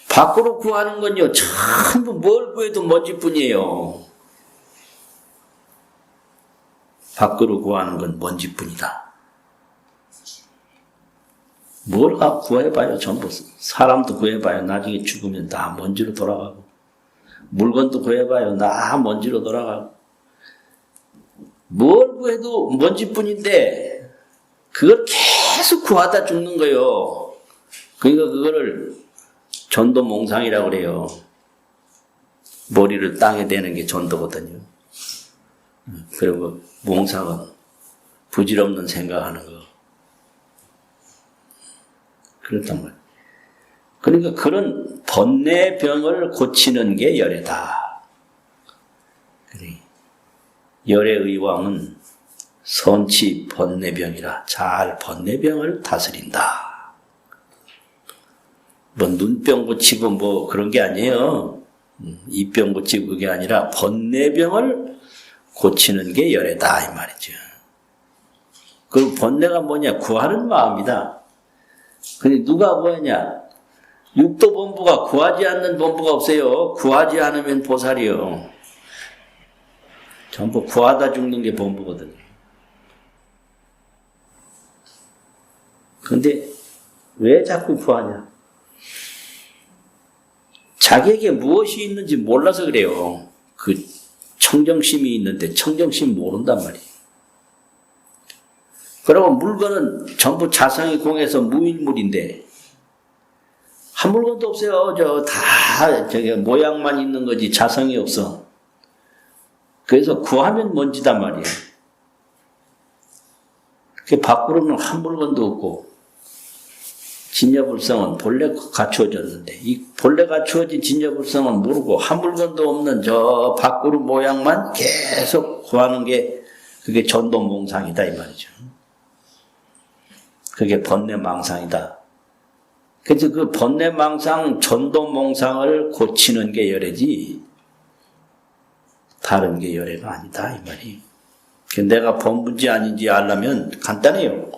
밖으로 구하는 건요, 전부 뭘 구해도 먼지뿐이에요. 밖으로 구하는 건 먼지뿐이다. 뭘 구해봐요, 전부. 사람도 구해봐요. 나중에 죽으면 다 먼지로 돌아가고. 물건도 구해봐요. 다 먼지로 돌아가고. 뭘 구해도 먼지뿐인데, 그걸 계속 구하다 죽는 거예요. 그러니까 그거를 전도몽상이라고 그래요. 머리를 땅에 대는 게 전도거든요. 그리고 몽상은 부질없는 생각하는 거. 그렇단 말이에요. 그러니까 그런 번뇌병을 고치는 게 열애다. 그래. 열애의왕은 선치 번뇌병이라 잘 번뇌병을 다스린다. 뭐 눈병 고치고 뭐 그런 게 아니에요. 이병 고치고 그게 아니라 번뇌병을 고치는 게 열애다 이 말이죠. 그 번뇌가 뭐냐? 구하는 마음이다. 근데 누가 구하냐? 육도 본부가 구하지 않는 본부가 없어요. 구하지 않으면 보살이요. 전부 구하다 죽는 게 본부거든요. 근데 왜 자꾸 구하냐? 자기에게 무엇이 있는지 몰라서 그래요. 그 청정심이 있는데 청정심 모른단 말이에요. 그리고 물건은 전부 자성이 공해서 무일물인데 한 물건도 없어요. 저기 모양만 있는 거지 자성이 없어. 그래서 구하면 먼지단 말이에요. 그 밖으로는 한 물건도 없고 진여불성은 본래 갖추어졌는데 이 본래 갖추어진 진여불성은 모르고 한 물건도 없는 저 밖으로 모양만 계속 구하는 게 그게 전도몽상이다 이 말이죠. 그게 번뇌망상이다. 그래서 그 번뇌망상, 전도몽상을 고치는 게 열애지 다른 게 열애가 아니다 이 말이. 내가 범부인지 아닌지 알려면 간단해요.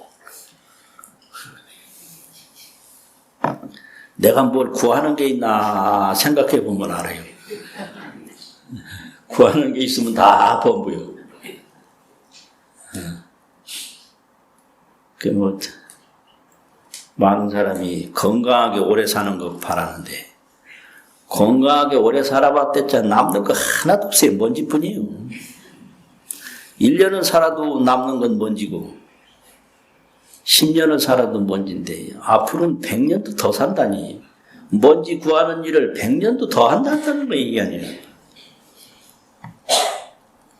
내가 뭘 구하는 게 있나 생각해 보면 알아요. 구하는 게 있으면 다 범부요. 그 뭐 많은 사람이 건강하게 오래 사는 거 바라는데 건강하게 오래 살아봤댔자 남는 거 하나도 없어요. 먼지뿐이에요. 1년은 살아도 남는 건 먼지고 10년을 살아도 먼지인데 앞으로는 100년도 더 산다니. 먼지 구하는 일을 100년도 더 한다는 거 얘기 아니에요.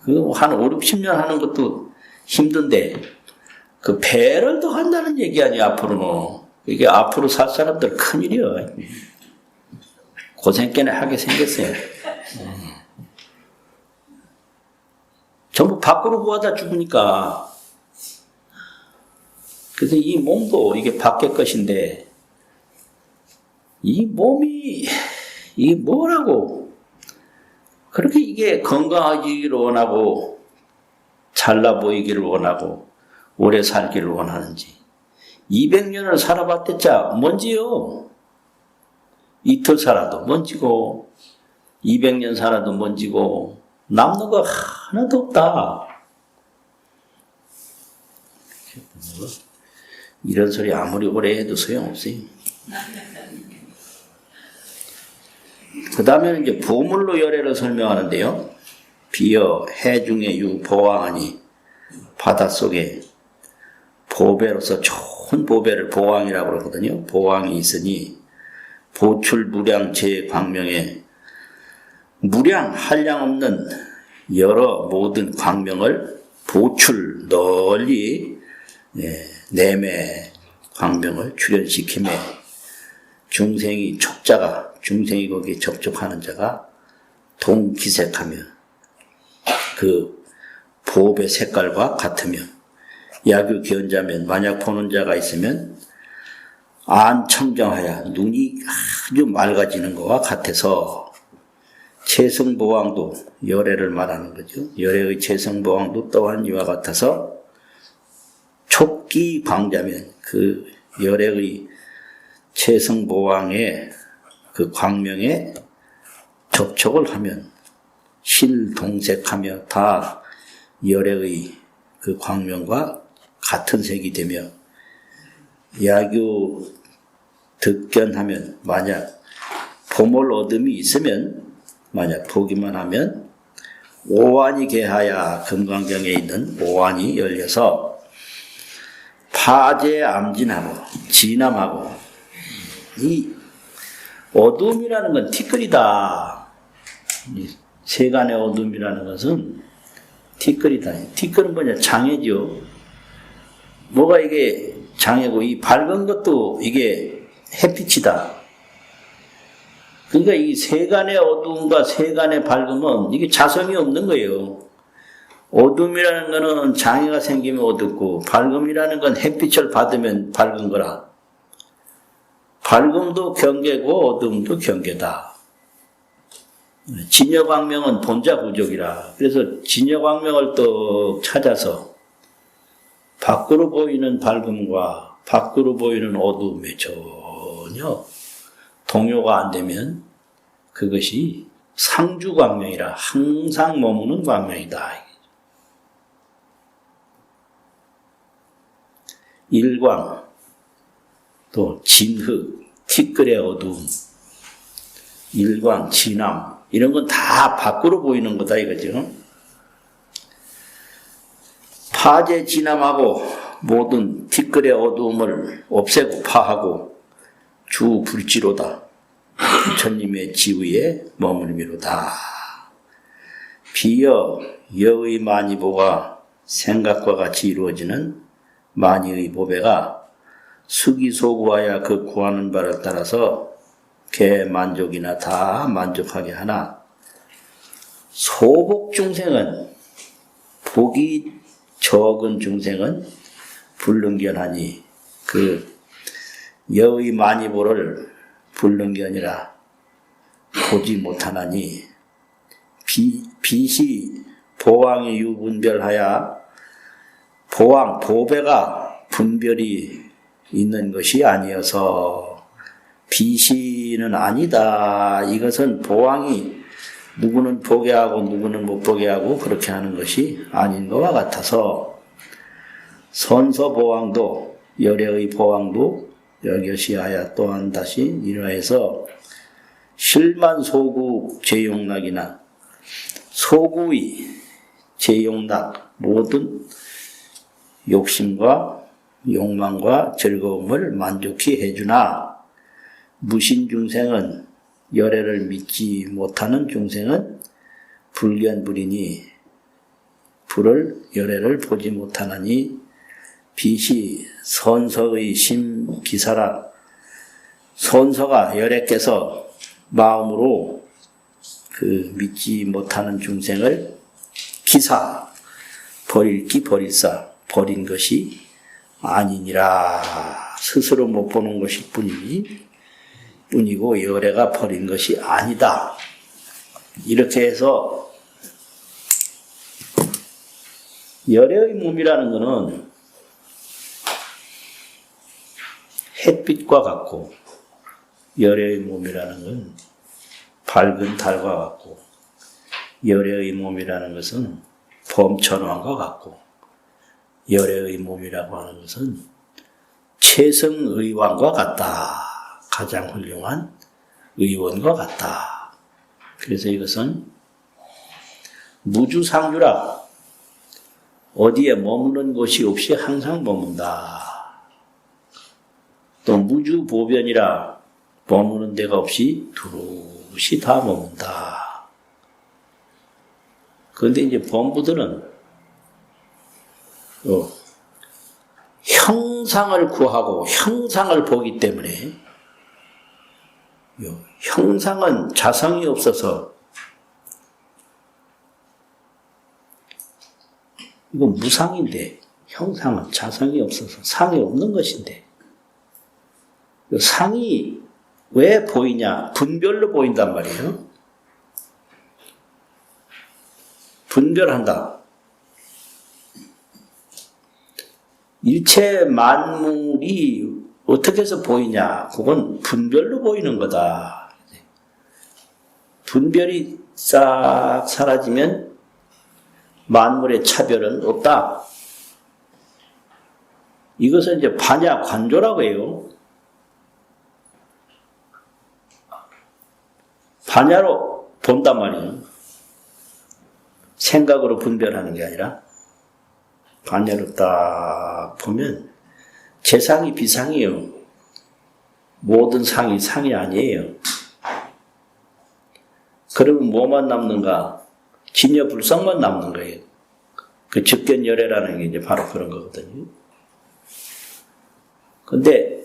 그거 한 5, 60년 하는 것도 힘든데 그 배를 더 한다는 얘기 아니에요. 앞으로는. 이게 앞으로 살 사람들 큰일이에요. 고생 꽤나 하게 생겼어요. 전부 밖으로 구하다 죽으니까. 그래서 이 몸도 이게 밖의 것인데 이 몸이 이게 뭐라고 그렇게 이게 건강하기를 원하고 잘나 보이기를 원하고 오래 살기를 원하는지. 200년을 살아봤댔자 뭔지요? 이틀 살아도 먼지고 200년 살아도 먼지고 남는 거 하나도 없다. 이런 소리 아무리 오래 해도 소용없어요. 그 다음에는 이제 보물로 열애를 설명하는데요. 비어 해중의 유 보왕하니 바닷속에 보배로서 좋은 보배를 보왕이라고 그러거든요. 보왕이 있으니 보출 무량 제 광명에 무량 한량 없는 여러 모든 광명을 보출 널리 내매 광명을 출현시키며 중생이 촉자가 중생이 거기에 접촉하는 자가 동기색하며 그 보배 색깔과 같으며 야규 기언자면 만약 보는 자가 있으면 안청정하여 눈이 아주 맑아지는 것과 같아서 채성보왕도 열애를 말하는 거죠. 열애의 채성보왕도 또한 이와 같아서 촉기 광자면 그 열애의 채성보왕의 그 광명에 접촉을 하면 실동색하며 다 열애의 그 광명과 같은 색이 되며 야규 득견하면 만약 보물 어둠이 있으면 만약 보기만 하면 오환이 개하야 금강경에 있는 오환이 열려서 파제 암진하고 진함하고 이 어둠이라는 건 티끌이다. 이 세간의 어둠이라는 것은 티끌이다. 티끌은 뭐냐? 장애죠. 뭐가 이게 장애고 이 밝은 것도 이게 햇빛이다. 그러니까 이 세간의 어두움과 세간의 밝음은 이게 자성이 없는 거예요. 어둠이라는 거는 장애가 생기면 어둡고 밝음이라는 건 햇빛을 받으면 밝은 거라. 밝음도 경계고 어둠도 경계다. 진여광명은 본자부족이라. 그래서 진여광명을 또 찾아서 밖으로 보이는 밝음과 밖으로 보이는 어둠에 전혀 동요가 안 되면 그것이 상주광명이라 항상 머무는 광명이다. 일광, 또 진흙, 티끌의 어둠, 일광, 진암 이런 건 다 밖으로 보이는 거다 이거죠. 파제 진암하고 모든 티끌의 어두움을 없애고 파하고 주 불지로다. 부처님의 지위에 머물미로다. 비여 여의 만이보가 생각과 같이 이루어지는 만이의 보배가 수기소구하여 그 구하는 바를 따라서 개 만족이나 다 만족하게 하나 소복 중생은 복이 적은 중생은 불능견하니 그 여의 만이보를 불능견이라 보지 못하나니 빛이 보왕이 유분별하여 보왕 보배가 분별이 있는 것이 아니어서 비시는 아니다. 이것은 보왕이 누구는 보게 하고 누구는 못 보게 하고 그렇게 하는 것이 아닌 것과 같아서 선서보왕도 열애의 보왕도 여겨시하여 또한 다시 이러해서 실만소구 제용락이나 소구의 제용락 모든 욕심과 욕망과 즐거움을 만족히 해주나 무신중생은 열애를 믿지 못하는 중생은 불견불이니 불을 열애를 보지 못하나니 빛이 선서의 심기사라 선서가 열애께서 마음으로 그 믿지 못하는 중생을 기사 버릴기 버릴사 버린 것이 아니니라. 스스로 못 보는 것이 뿐이고 열애가 버린 것이 아니다. 이렇게 해서 열애의 몸이라는 것은 햇빛과 같고, 열애의 몸이라는 건 밝은 달과 같고, 열애의 몸이라는 것은 범천왕과 같고, 열애의 몸이라고 하는 것은 최성의왕과 같다. 가장 훌륭한 의원과 같다. 그래서 이것은 무주상주라. 어디에 머무는 곳이 없이 항상 머문다. 또 무주보변이라. 머무는 데가 없이 두루시 다 머문다. 그런데 이제 범부들은 형상을 구하고 형상을 보기 때문에 형상은 자성이 없어서 이건 무상인데 형상은 자성이 없어서 상이 없는 것인데 상이 왜 보이냐? 분별로 보인단 말이에요. 분별한다. 일체 만물이 어떻게 해서 보이냐? 그건 분별로 보이는 거다. 분별이 싹 사라지면 만물의 차별은 없다. 이것은 이제 반야 관조라고 해요. 반야로 본단 말이에요. 생각으로 분별하는 게 아니라 반야로 딱 보면 재상이 비상이에요. 모든 상이 상이 아니에요. 그러면 뭐만 남는가? 진여불성만 남는 거예요. 그 즉견열애라는 게 이제 바로 그런 거거든요. 근데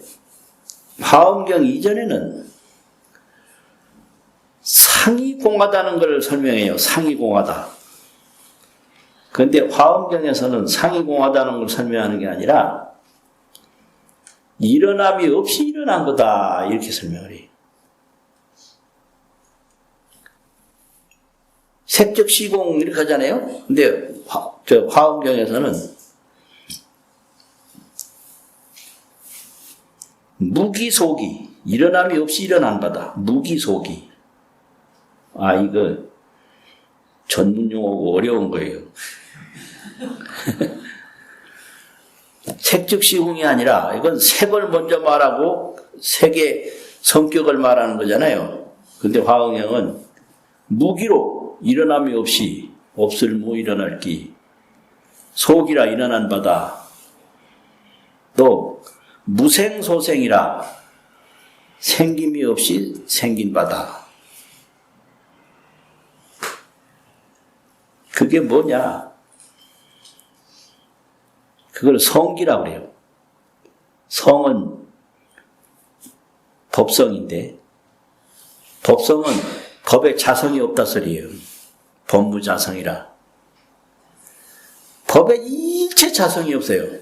화엄경 이전에는 상이 공하다는 걸 설명해요. 상이 공하다. 그런데 화엄경에서는 상이 공하다는 걸 설명하는 게 아니라 일어남이 없이 일어난 거다. 이렇게 설명을 해요. 색적 시공 이렇게 하잖아요. 근데 화엄경에서는 무기소기, 일어남이 없이 일어난 바다. 무기소기. 아, 이거 전문용어고 어려운 거예요. 색적 시공이 아니라 이건 색을 먼저 말하고 색의 성격을 말하는 거잖아요. 근데 화엄경은 무기로 일어남이 없이 없을 무 일어날 기 속이라 일어난 바다. 또 무생소생이라 생김이 없이 생긴 바다. 그게 뭐냐? 그걸 성기라고 그래요. 성은 법성인데 법성은 법에 자성이 없다 소리예요. 법무자성이라. 법에 일체 자성이 없어요.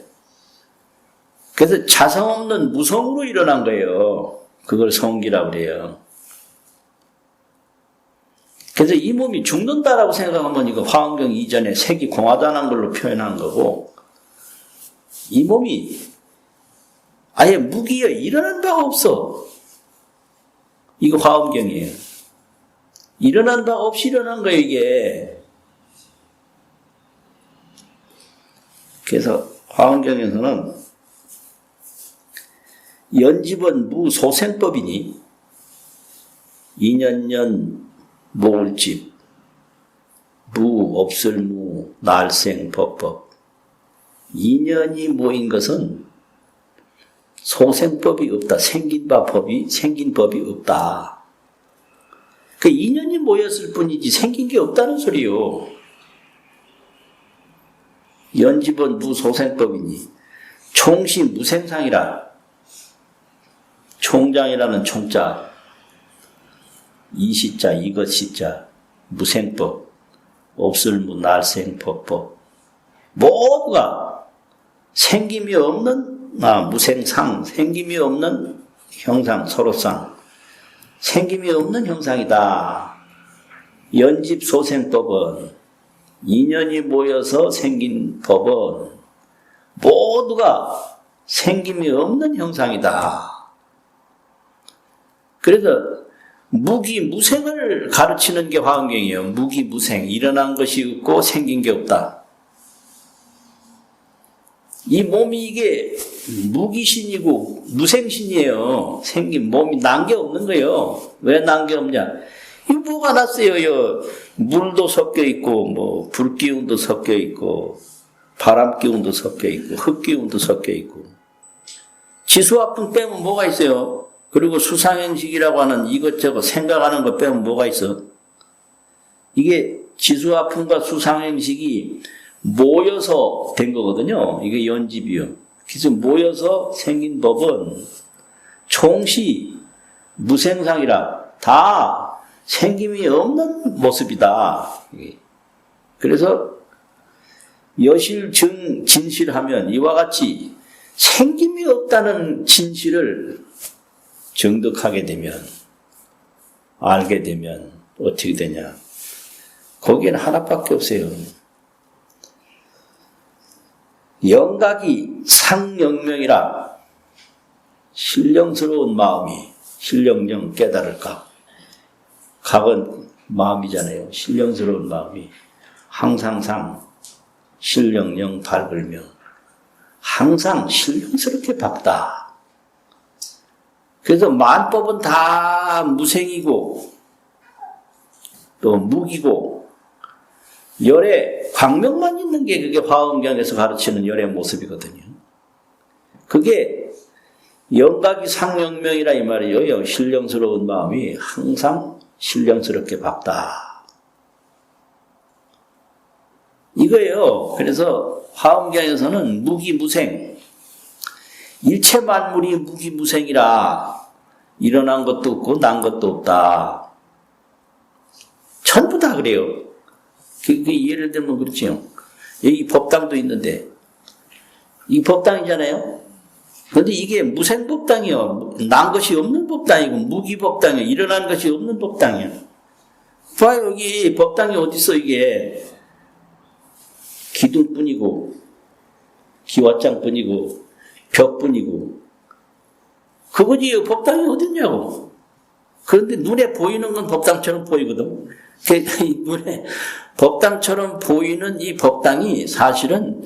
그래서 자성 없는 무성으로 일어난 거예요. 그걸 성기라고 그래요. 그래서 이 몸이 죽는다라고 생각하면 이거 화엄경 이전에 색이 공하다는 걸로 표현한 거고, 이 몸이 아예 무기에 일어난 바가 없어. 이거 화엄경이에요. 일어난 바가 없이 일어난 거예요, 이게. 그래서 화엄경에서는 연집은 무소생법이니 인연년 모을집 무 없을 무 날생 법법. 인연이 모인 것은 소생법이 없다. 생긴 법이 없다. 그 인연이 모였을 뿐이지 생긴 게 없다는 소리요. 연집은 무소생법이니 총시 무생상이라. 총장이라는 총자, 이시자, 이것시자, 무생법, 없을무, 날생법법. 모두가 생김이 없는 무생상, 생김이 없는 형상, 서로상, 생김이 없는 형상이다. 연집소생법은 인연이 모여서 생긴 법은 모두가 생김이 없는 형상이다. 그래서 무기무생을 가르치는 게 화엄경이에요. 무기무생. 일어난 것이 없고 생긴 게 없다. 이 몸이 이게 무기신이고 무생신이에요. 생긴 몸이 난 게 없는 거예요. 왜 난 게 없냐? 이 뭐가 났어요? 물도 섞여 있고, 뭐, 불 기운도 섞여 있고, 바람 기운도 섞여 있고, 흙 기운도 섞여 있고. 지수화풍 빼면 뭐가 있어요? 그리고 수상행식이라고 하는 이것저것 생각하는 거 빼면 뭐가 있어? 이게 지수화풍과 수상행식이 모여서 된 거거든요. 이게 연집이요. 그래서 모여서 생긴 법은 총시 무생상이라 다 생김이 없는 모습이다. 그래서 여실증 진실하면 이와 같이 생김이 없다는 진실을 정득하게 되면, 알게 되면 어떻게 되냐? 거기에는 하나밖에 없어요. 영각이 상영명이라 신령스러운 마음이, 신령령 깨달을까? 각은 마음이잖아요. 신령스러운 마음이 항상 상, 신령령 밝을며 항상 신령스럽게 밝다. 그래서 만법은 다 무생이고 또 무기고 열의 광명만 있는 게 그게 화엄경에서 가르치는 열의 모습이거든요. 그게 영각이 상영명이라 이 말이에요. 신령스러운 마음이 항상 신령스럽게 밝다. 이거예요. 그래서 화엄경에서는 무기무생, 일체 만물이 무기무생이라 일어난 것도 없고 난 것도 없다. 전부 다 그래요. 예를 들면 그렇지요. 여기 법당도 있는데 이 법당이잖아요. 그런데 이게 무생법당이요. 난 것이 없는 법당이고 무기법당이요. 일어난 것이 없는 법당이요. 봐요. 여기 법당이 어디 있어 이게. 기둥뿐이고 기왓장뿐이고 벽뿐이고 그거지. 법당이 어딨냐고. 그런데 눈에 보이는 건 법당처럼 보이거든. 눈에 법당처럼 보이는 이 법당이 사실은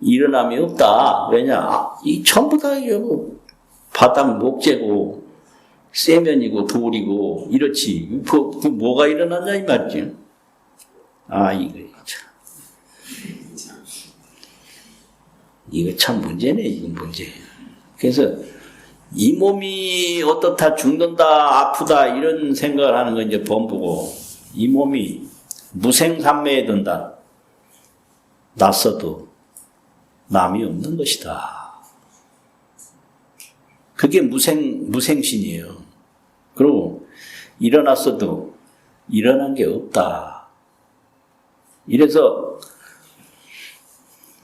일어남이 없다. 왜냐? 이 전부 다 바닥 목재고 쇠면이고 돌이고 이렇지. 그 뭐가 일어났냐 이 말이지. 이거 참 문제네. 이거 문제. 그래서 이 몸이 어떻다, 죽는다, 아프다 이런 생각을 하는 건 이제 범부고, 이 몸이 무생삼매에 든다. 났어도 남이 없는 것이다. 그게 무생신이에요. 그리고 일어났어도 일어난 게 없다. 이래서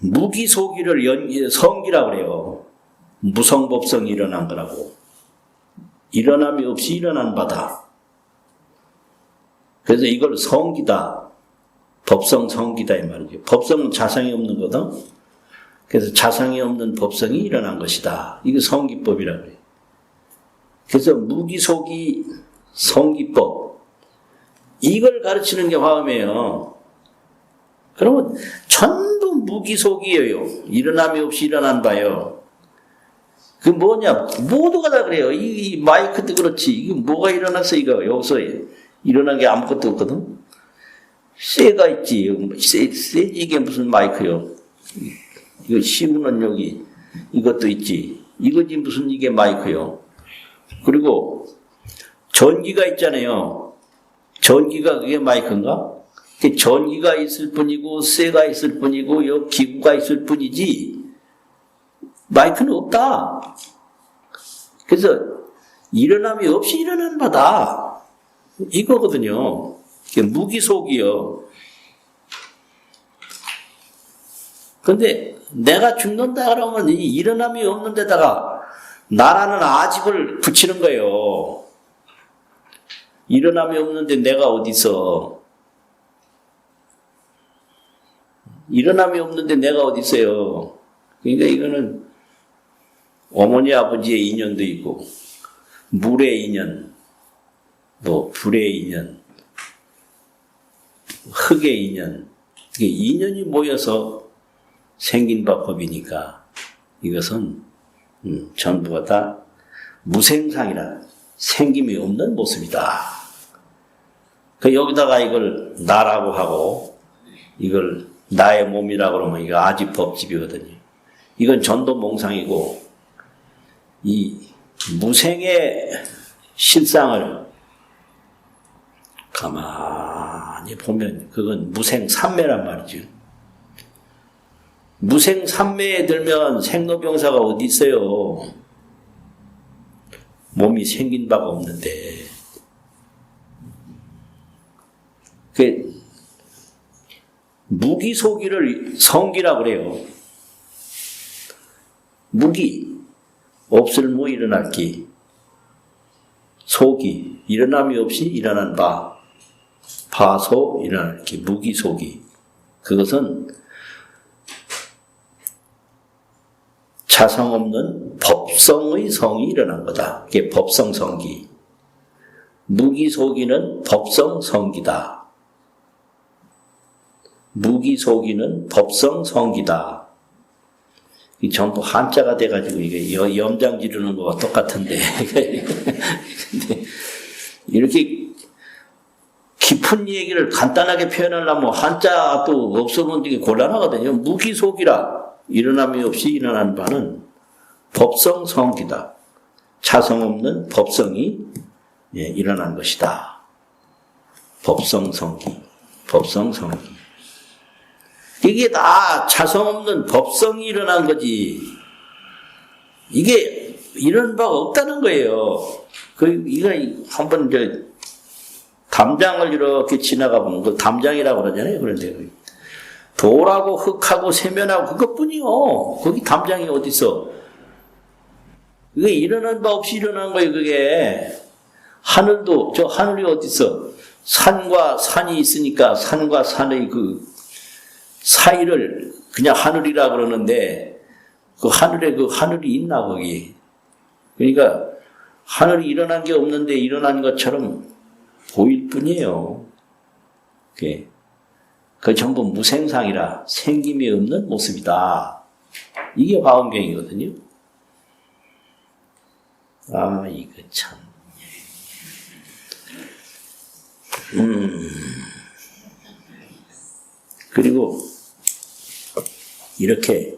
무기소기를 성기라고 그래요. 무성법성이 일어난 거라고. 일어남이 없이 일어난 바다. 그래서 이걸 성기다. 법성 성기다 이 말이죠. 법성은 자성이 없는 거다. 그래서 자성이 없는 법성이 일어난 것이다. 이게 성기법이라고 해요. 그래서 무기소기 성기법. 이걸 가르치는 게 화엄이에요. 그러면 전부 무기소기예요. 일어남이 없이 일어난 바요. 그 뭐냐? 모두가 다 그래요. 이 마이크도 그렇지. 이게 뭐가 일어났어, 이거. 여기서 일어난 게 아무것도 없거든. 쇠가 있지. 이게 무슨 마이크요. 이거 씌우는 여기. 이것도 있지. 이거지 무슨 이게 마이크요. 그리고 전기가 있잖아요. 전기가 그게 마이크인가? 전기가 있을 뿐이고 쇠가 있을 뿐이고 요 기구가 있을 뿐이지 마이크는 없다. 그래서 일어남이 없이 일어난 바다. 이거거든요. 무기속이요. 근데 내가 죽는다 그러면 이 일어남이 없는 데다가 나라는 아집을 붙이는 거예요. 일어남이 없는데 내가 어디 있어. 일어남이 없는데 내가 어디 있어요. 그러니까 이거는 어머니 아버지의 인연도 있고 물의 인연, 뭐 불의 인연, 흙의 인연, 이게 인연이 모여서 생긴 법이니까 이것은 전부가 다 무생상이라 생김이 없는 모습이다. 그 여기다가 이걸 나라고 하고 이걸 나의 몸이라고 그러면 이거 아직 법집이거든요. 이건 전도몽상이고 이 무생의 실상을 가만히 보면 그건 무생삼매란 말이죠. 무생삼매에 들면 생로병사가 어디 있어요? 몸이 생긴 바가 없는데 그 무기소기를 성기라고 그래요. 무기, 없을 무 일어날 기, 소기, 일어남이 없이 일어난 바, 바소 일어날 기, 무기소기. 그것은 자성 없는 법성의 성이 일어난 거다. 그게 법성성기. 무기소기는 법성성기다. 무기소기는 법성성기다. 이 전부 한자가 돼가지고 이게 염장 지르는 거와 똑같은데. 근데 이렇게 깊은 얘기를 간단하게 표현하려면 한자도 없으면 되게 곤란하거든요. 무기소기라. 일어남이 없이 일어난 바는 법성성기다. 차성 없는 법성이 일어난 것이다. 법성성기. 법성성기. 이게 다 차성 없는 법성이 일어난 거지. 이게 이런 바가 없다는 거예요. 이거 한번 담장을 이렇게 지나가 보면 그 담장이라고 그러잖아요. 그런데 돌하고 흙하고 세면하고 그것뿐이요. 거기 담장이 어디 있어? 그게 일어난 바 없이 일어난 거예요. 그게 하늘도 저 하늘이 어디 있어? 산과 산이 있으니까 산과 산의 그 사이를 그냥 하늘이라 그러는데 그 하늘에 그 하늘이 있나 거기? 그러니까 하늘이 일어난 게 없는데 일어난 것처럼 보일 뿐이에요. 그게. 그 전부 무생상이라 생김이 없는 모습이다. 이게 화엄경이거든요. 아, 이거 참. 그리고 이렇게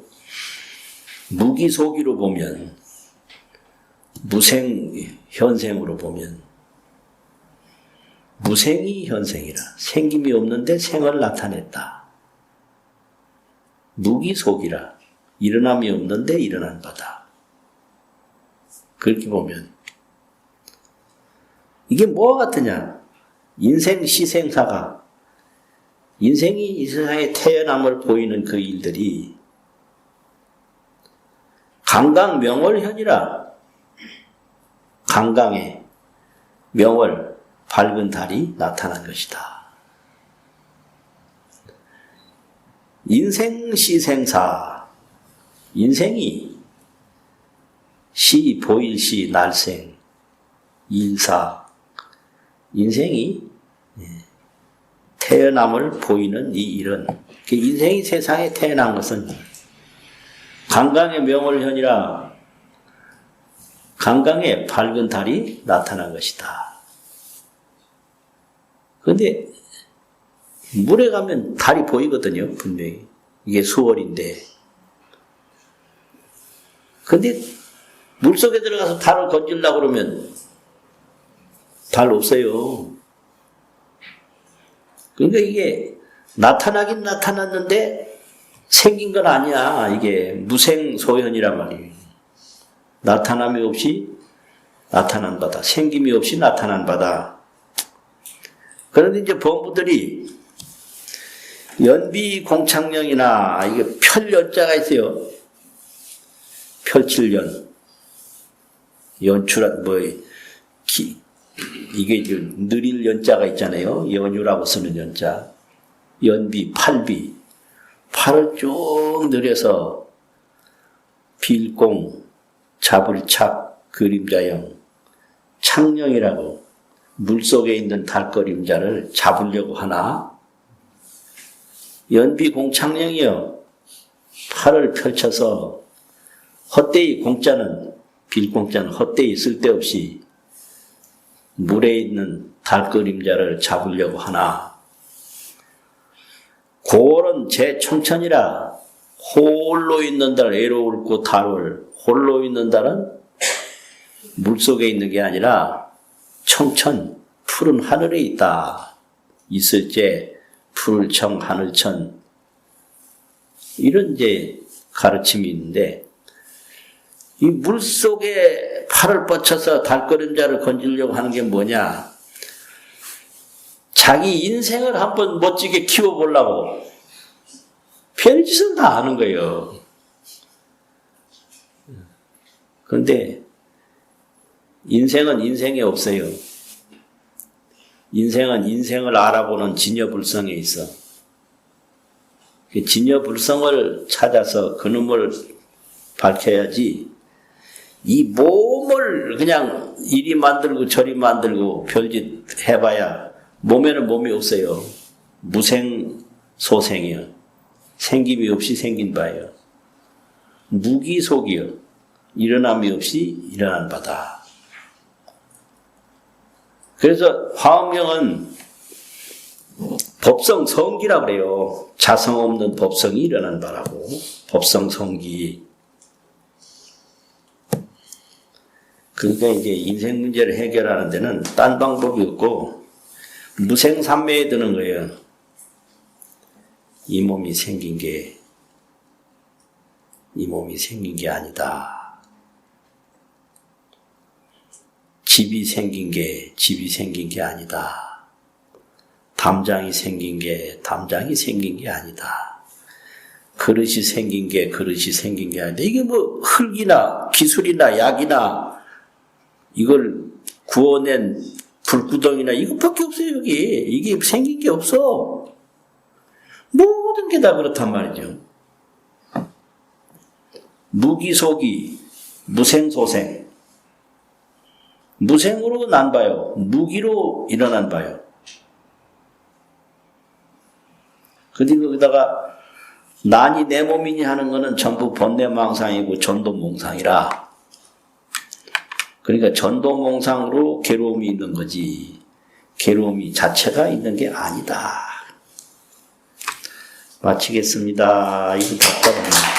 무기소기로 보면 무생현생으로 보면 무생이 현생이라 생김이 없는데 생을 나타냈다. 무기소기라 일어남이 없는데 일어난 바다. 그렇게 보면 이게 뭐와 같으냐? 인생 시생사가 인생이 이 세상에 태어남을 보이는 그 일들이 강강명월현이라 강강의 명월 밝은 달이 나타난 것이다. 인생시생사 인생이 시 보일시 날생 일사 인생이 태어남을 보이는 이 일은 인생이 세상에 태어난 것은 강강의 명월현이라 강강의 밝은 달이 나타난 것이다. 그런데 물에 가면 달이 보이거든요. 분명히. 이게 수월인데. 그런데 물속에 들어가서 달을 건지려고 그러면 달 없어요. 그러니까 이게 나타나긴 나타났는데 생긴 건 아니야. 이게 무생소현이란 말이에요. 나타남이 없이 나타난 바다. 생김이 없이 나타난 바다. 그런데 이제 범부들이 연비공창령이나 이게 펼연자가 있어요. 펼칠연. 연출한 이게 느릴 연자가 있잖아요. 연유라고 쓰는 연자. 연비, 팔비. 팔을 쭉 늘려서 빌공, 자불착, 그림자형, 창령이라고 물속에 있는 달그림자를 잡으려고 하나? 연비공창령이여 팔을 펼쳐서 헛되이 공짜는 빌공짜는 헛되이 쓸데없이 물에 있는 달그림자를 잡으려고 하나? 고월은 제 청천이라 홀로 있는 달 애로울 곳 달을 홀로 있는 달은 물속에 있는 게 아니라 청천 푸른 하늘에 있다. 있을제 푸를 청 하늘천 이런 이제 가르침이 있는데 이 물속에 팔을 뻗쳐서 달그림자를 건지려고 하는 게 뭐냐? 자기 인생을 한번 멋지게 키워보려고 별짓은 다 하는 거예요. 그런데 인생은 인생이 없어요. 인생은 인생을 알아보는 진여불성에 있어. 진여불성을 찾아서 그놈을 밝혀야지 이 몸을 그냥 이리 만들고 저리 만들고 별짓 해봐야 몸에는 몸이 없어요. 무생소생이요. 생김이 없이 생긴 바예요. 무기속이요. 일어남이 없이 일어난 바다. 그래서 화엄경은 법성성기라고 그래요. 자성 없는 법성이 일어난 바라고. 법성성기. 그러니까 이제 인생 문제를 해결하는 데는 딴 방법이 없고 무생삼매에 드는 거예요. 이 몸이 생긴 게 아니다. 집이 생긴 게 아니다. 담장이 생긴 게 아니다. 그릇이 생긴 게 아니다. 이게 뭐 흙이나 기술이나 약이나 이걸 구워낸 불구덩이나 이것밖에 없어요. 여기 이게 생긴 게 없어. 모든 게 다 그렇단 말이죠. 무기속이 무생소생. 무생으로 난 바요. 무기로 일어난 바요. 그리고 거기다가 난이 내 몸이니 하는 거는 전부 번뇌망상이고 전도몽상이라. 그러니까 전도몽상으로 괴로움이 있는 거지. 괴로움이 자체가 있는 게 아니다. 마치겠습니다. 이거 답답하네.